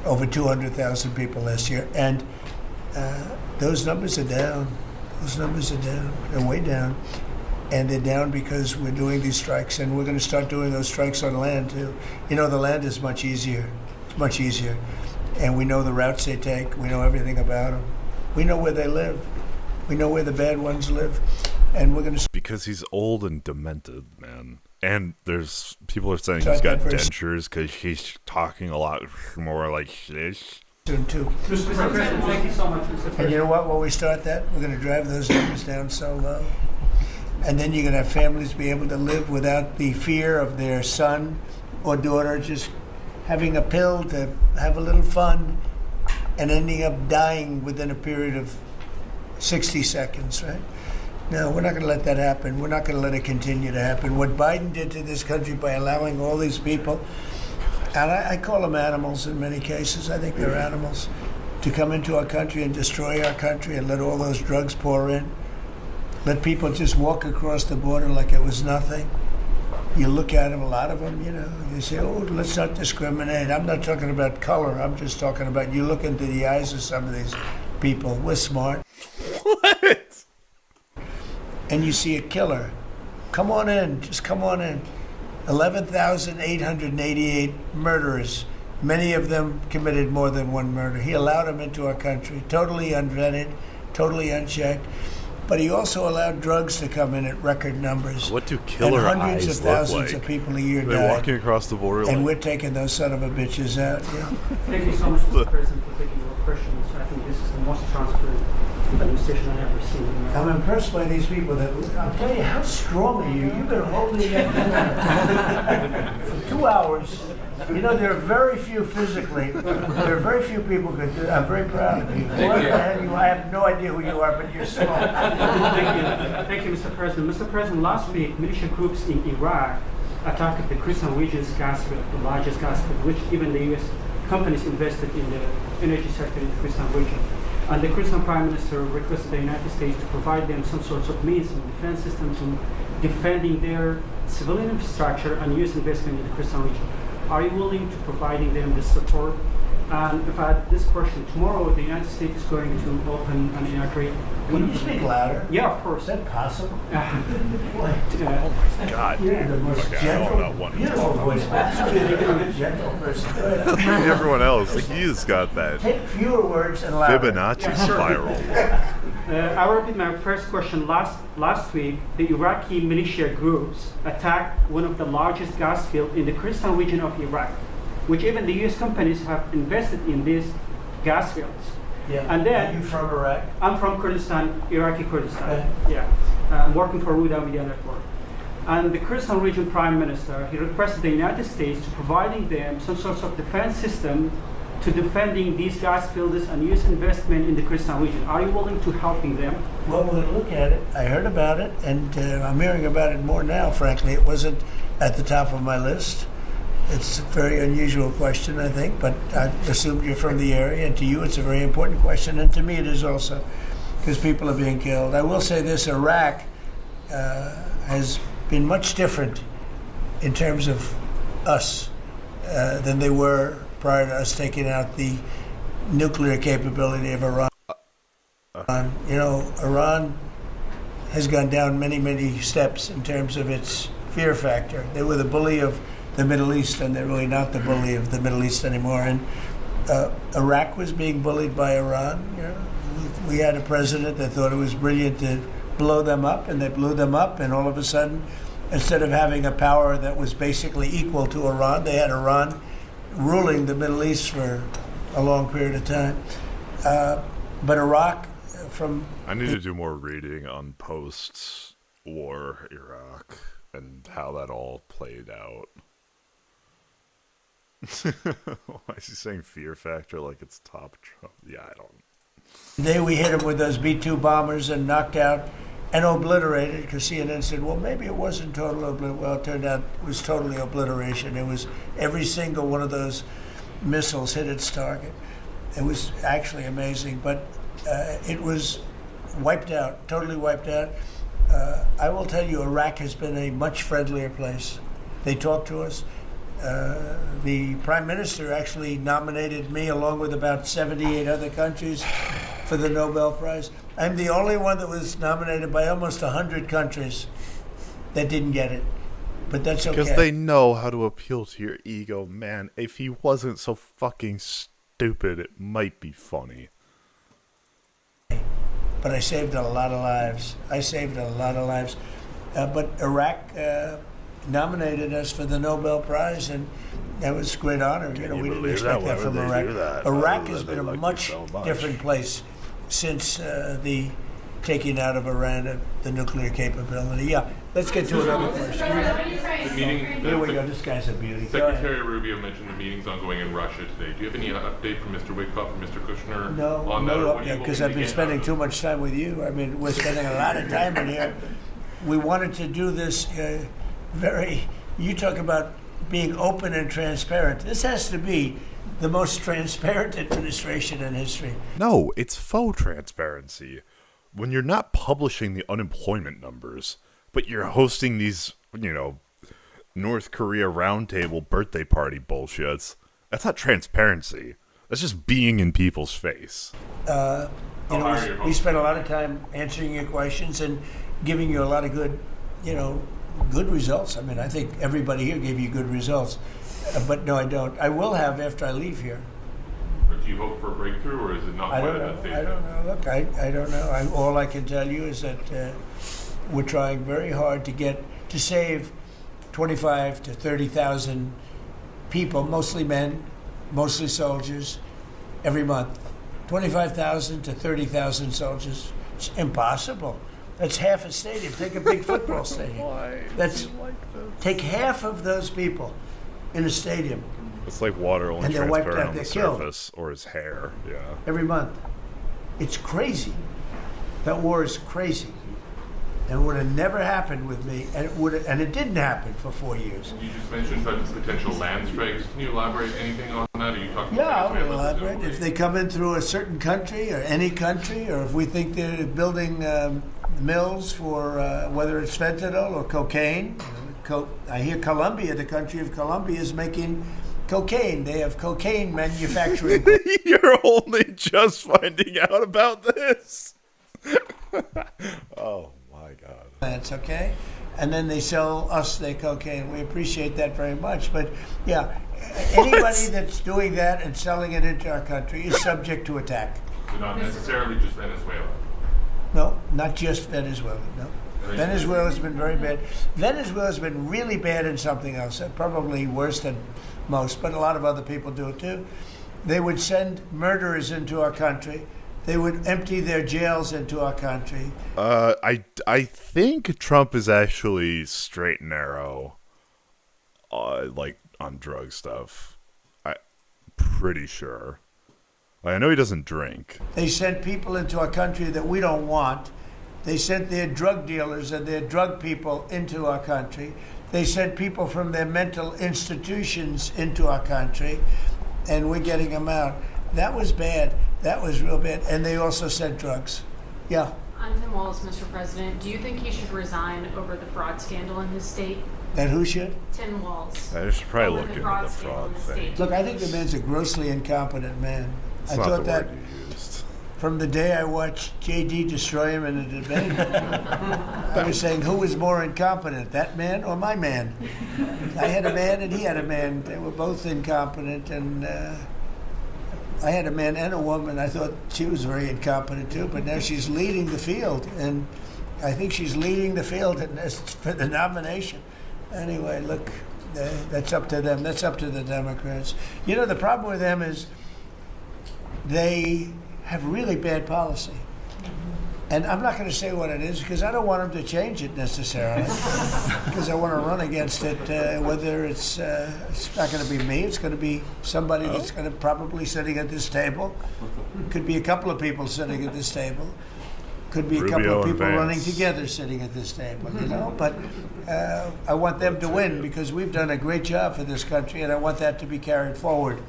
over 200,000 people last year. And those numbers are down. Those numbers are down. They're way down. And they're down because we're doing these strikes, and we're going to start doing those strikes on land too. You know, the land is much easier. It's much easier. And we know the routes they take. We know everything about them. We know where they live. We know where the bad ones live. And we're going to... Because he's old and demented, man. And there's people are saying he's got dentures because he's talking a lot more like this. Soon too. Mr. President, thank you so much, Mr. President. And you know what? When we start that, we're going to drive those numbers down so low. And then you're going to have families be able to live without the fear of their son or daughter just having a pill to have a little fun and ending up dying within a period of 60 seconds, right? No, we're not going to let that happen. We're not going to let it continue to happen. What Biden did to this country by allowing all these people, and I call them animals in many cases, I think they're animals, to come into our country and destroy our country and let all those drugs pour in. Let people just walk across the border like it was nothing. You look at them, a lot of them, you know, you say, oh, let's not discriminate. I'm not talking about color. I'm just talking about you look into the eyes of some of these people. We're smart. What? And you see a killer. Come on in. Just come on in. 11,888 murderers. Many of them committed more than one murder. He allowed them into our country, totally unvetted, totally unchecked. But he also allowed drugs to come in at record numbers. What do killer and hundreds eyes of look thousands like? of people a year They're die. walking across the border And like... we're taking those son of a bitches out. Yeah. Thank you so much, Mr. President, for taking your questions. I think this is the most transparent administration I've ever seen. I'm impressed by these people. I'll tell you, how strong are you? You've been holding that for 2 hours. You know, there are very few physically. There are very few people who could do. I'm very proud of you. I have no idea who you are, but you're strong. Thank you, Mr. President. Mr. President, last week, militia groups in Iraq attacked the Christian region's gas field, the largest gas field, which even the U.S. companies invested in the energy sector in the Christian region. And the Christian Prime Minister requested the United States to provide them some sorts of means and defense systems in defending their civilian infrastructure and U.S. investment in the Christian region. Are you willing to providing them the support? And if I had this question, tomorrow the United States is going to open and inaugurate. Can you speak louder? Yeah, of course. Is that possible? Oh my God. You're the most Okay, I don't know gentle, what- beautiful voice. Gentle person. Everyone else, he's got that Take fewer words and louder. Fibonacci spiral. I'll repeat my first question. Last week, the Iraqi militia groups attacked one of the largest gas fields in the Kurdistan region of Iraq, which even the U.S. companies have invested in these gas fields. Yeah. And then, Are you from Iraq? I'm from Kurdistan, Iraqi Kurdistan. Okay. Yeah. I'm working for Huda Media Network. And the Kurdistan region prime minister, he requested the United States to providing them some sort of defense system to defending these gas fields and U.S. investment in the Kurdistan region. Are you willing to helping them? Well, we're going to look at it. I heard about it, and I'm hearing about it more now, frankly. It wasn't at the top of my list. It's a very unusual question, I think, but I assumed you're from the area, and to you it's a very important question, and to me it is also, because people are being killed. I will say this, Iraq has been much different in terms of us than they were prior to us taking out the nuclear capability of Iran. You know, Iran has gone down many, many steps in terms of its fear factor. They were the bully of the Middle East, and they're really not the bully of the Middle East anymore. And Iraq was being bullied by Iran. You know, we had a president that thought it was brilliant to blow them up, and they blew them up, and all of a sudden, instead of having a power that was basically equal to Iran, they had Iran ruling the Middle East for a long period of time. But Iraq, from... I need to do more reading on post-war Iraq and how that all played out. Why is he saying fear factor like it's top Trump? Yeah, I don't. Today we hit him with those B-2 bombers and knocked out and obliterated, because CNN said, well, maybe it wasn't total obliteration. Well, it turned out it was totally obliteration. It was every single one of those missiles hit its target. It was actually amazing, but it was wiped out, totally wiped out. I will tell you, Iraq has been a much friendlier place. They talk to us. The Prime Minister actually nominated me along with about 78 other countries for the Nobel Prize. I'm the only one that was nominated by almost 100 countries that didn't get it. But that's okay. Because they know how to appeal to your ego, man. If he wasn't so fucking stupid, it might be funny. But I saved a lot of lives. But Iraq nominated us for the Nobel Prize, and that was a great honor. Can we you didn't believe expect that Why from would they Iraq. do that? Iraq Why has would they been a like you much so much? different place since the taking out of Iran of the nuclear capability. Yeah, let's get to another question. The meeting, Here we go. This guy's a beauty. Go Secretary ahead. Rubio mentioned the meetings ongoing in Russia today. Do you have any update from Mr. Witkoff or Mr. Kushner No, on that? no or what are you update, because hoping I've to been get spending out too of it? much time with you. I mean, we're spending a lot of time in here. We wanted to do this you talk about being open and transparent. This has to be the most transparent administration in history. No, it's faux transparency. When you're not publishing the unemployment numbers, but you're hosting these, North Korea roundtable birthday party bullshits, that's not transparency. That's just being in people's face. We spent a lot of time answering your questions and giving you a lot of good, good results. I mean, I think everybody here gave you good results. But no, I don't. I will have after I leave here. Or do you hope for a breakthrough, or is it not I quite don't at that know. stage? I don't know. Look, I don't know. All I can tell you is that we're trying very hard to save 25 to 30,000 people, mostly men, mostly soldiers, every month. 25,000 to 30,000 soldiers. It's impossible. That's half a stadium. Take a big football stadium. Take half of those people in a stadium. It's like water only And they're wiped transparent out. on the They're killed. surface, or his hair. Yeah. Every month. It's crazy. That war is crazy. And it would have never happened with me, and it didn't happen for 4 years. You just mentioned such as potential land strikes. Can you elaborate anything on that? Are you talking Yeah, about I'll elaborate. If they come in through a certain country or any country, or if we think they're building mills for whether it's fentanyl or cocaine. I hear Colombia, the country of Colombia, is making cocaine. They have cocaine manufacturing. You're only just finding out about this. Oh my God. That's okay. And then they sell us their cocaine. We appreciate that very much. But yeah, anybody that's doing that and selling it into our country is subject to attack. So not necessarily just Venezuela. No, not just Venezuela. No. Venezuela's been very bad. Venezuela's been really bad in something else, probably worse than most, but a lot of other people do it too. They would send murderers into our country. They would empty their jails into our country. I think Trump is actually straight and narrow, like on drug stuff. I'm pretty sure. I know he doesn't drink. They sent people into our country that we don't want. They sent their drug dealers and their drug people into our country. They sent people from their mental institutions into our country, and we're getting them out. That was bad. That was real bad. And they also sent drugs. Yeah. On Tim Walz, Mr. President, do you think he should resign over the fraud scandal in his state? That who should? Tim Walz. I should probably Over look the into the scandal fraud in the thing. state. Look, I think the man's a grossly incompetent man. It's I not thought the that word you used. from the day I watched JD destroy him in a debate. I was saying, who was more incompetent, that man or my man? I had a man and he had a man. They were both incompetent, and I had a man and a woman. I thought she was very incompetent too, but now she's leading the field, and I think she's leading the field for the nomination. Anyway, look, that's up to them. That's up to the Democrats. You know, the problem with them is they have really bad policy. And I'm not going to say what it is because I don't want them to change it necessarily because I want to run against it, whether it's not going to be me, it's going to be somebody that's going to probably sitting at this table. Could be a couple of people sitting at this table. Could be a couple Rubio of and people Vance. running together sitting at this table, you know. But I want them to win because we've done a great job for this country, and I want that to be carried forward.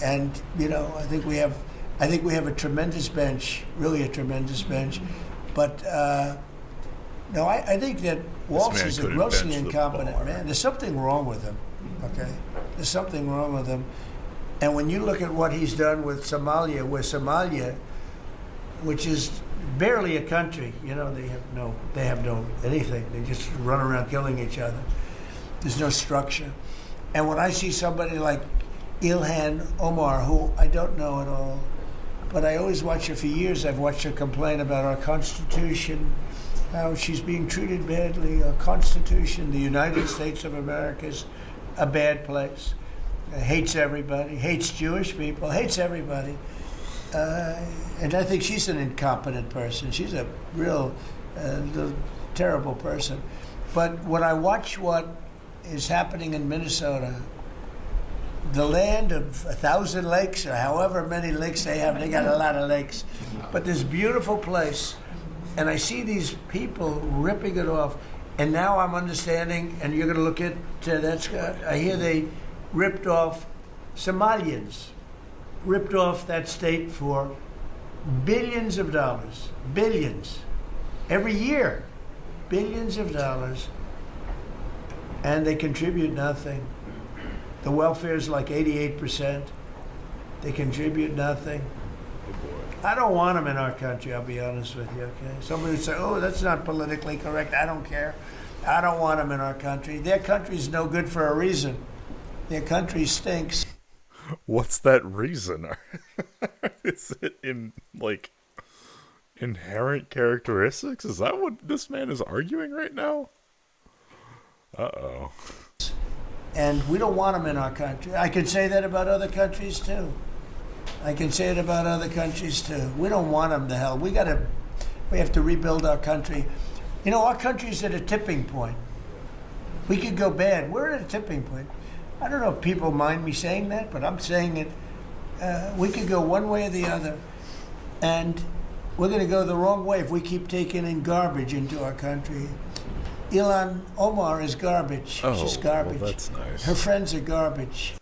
And you know, I think we have a tremendous bench, really a tremendous bench. But No, I think that Walsh man is a couldn't grossly bench the incompetent bar. man. There's something wrong with him, okay? There's something wrong with him. And when you look at what he's done with Somalia, which is barely a country, you know, they have no anything. They just run around killing each other. There's no structure. And when I see somebody like Ilhan Omar, who I don't know at all, but I always watch her for years. I've watched her complain about our Constitution, how she's being treated badly. Our Constitution, the United States of America, is a bad place. Hates everybody, hates Jewish people, hates everybody. And I think she's an incompetent person. She's a real terrible person. But when I watch what is happening in Minnesota, the land of 1,000 lakes, or however many lakes they have, they got a lot of lakes. But this beautiful place, and I see these people ripping it off, and now I'm understanding, and you're going to look at that, Scott, I hear they ripped off Somalians, ripped off that state for billions of dollars, billions, every year, billions of dollars, and they contribute nothing. The welfare is like 88%. They contribute nothing. I don't want them in our country, I'll be honest with you, okay? Somebody would say, oh, that's not politically correct. I don't care. I don't want them in our country. Their country's no good for a reason. Their country stinks. What's that reason? Is it in, like, inherent characteristics? Is that what this man is arguing right now? Uh-oh. And we don't want them in our country. I can say that about other countries, too. I can say it about other countries, too. We don't want them to hell. We have to rebuild our country. You know, our country's at a tipping point. We could go bad. We're at a tipping point. I don't know if people mind me saying that, but I'm saying it. We could go one way or the other, and we're going to go the wrong way if we keep taking in garbage into our country. Ilhan Omar is garbage. Oh, She's garbage. well, that's nice. Her friends are garbage.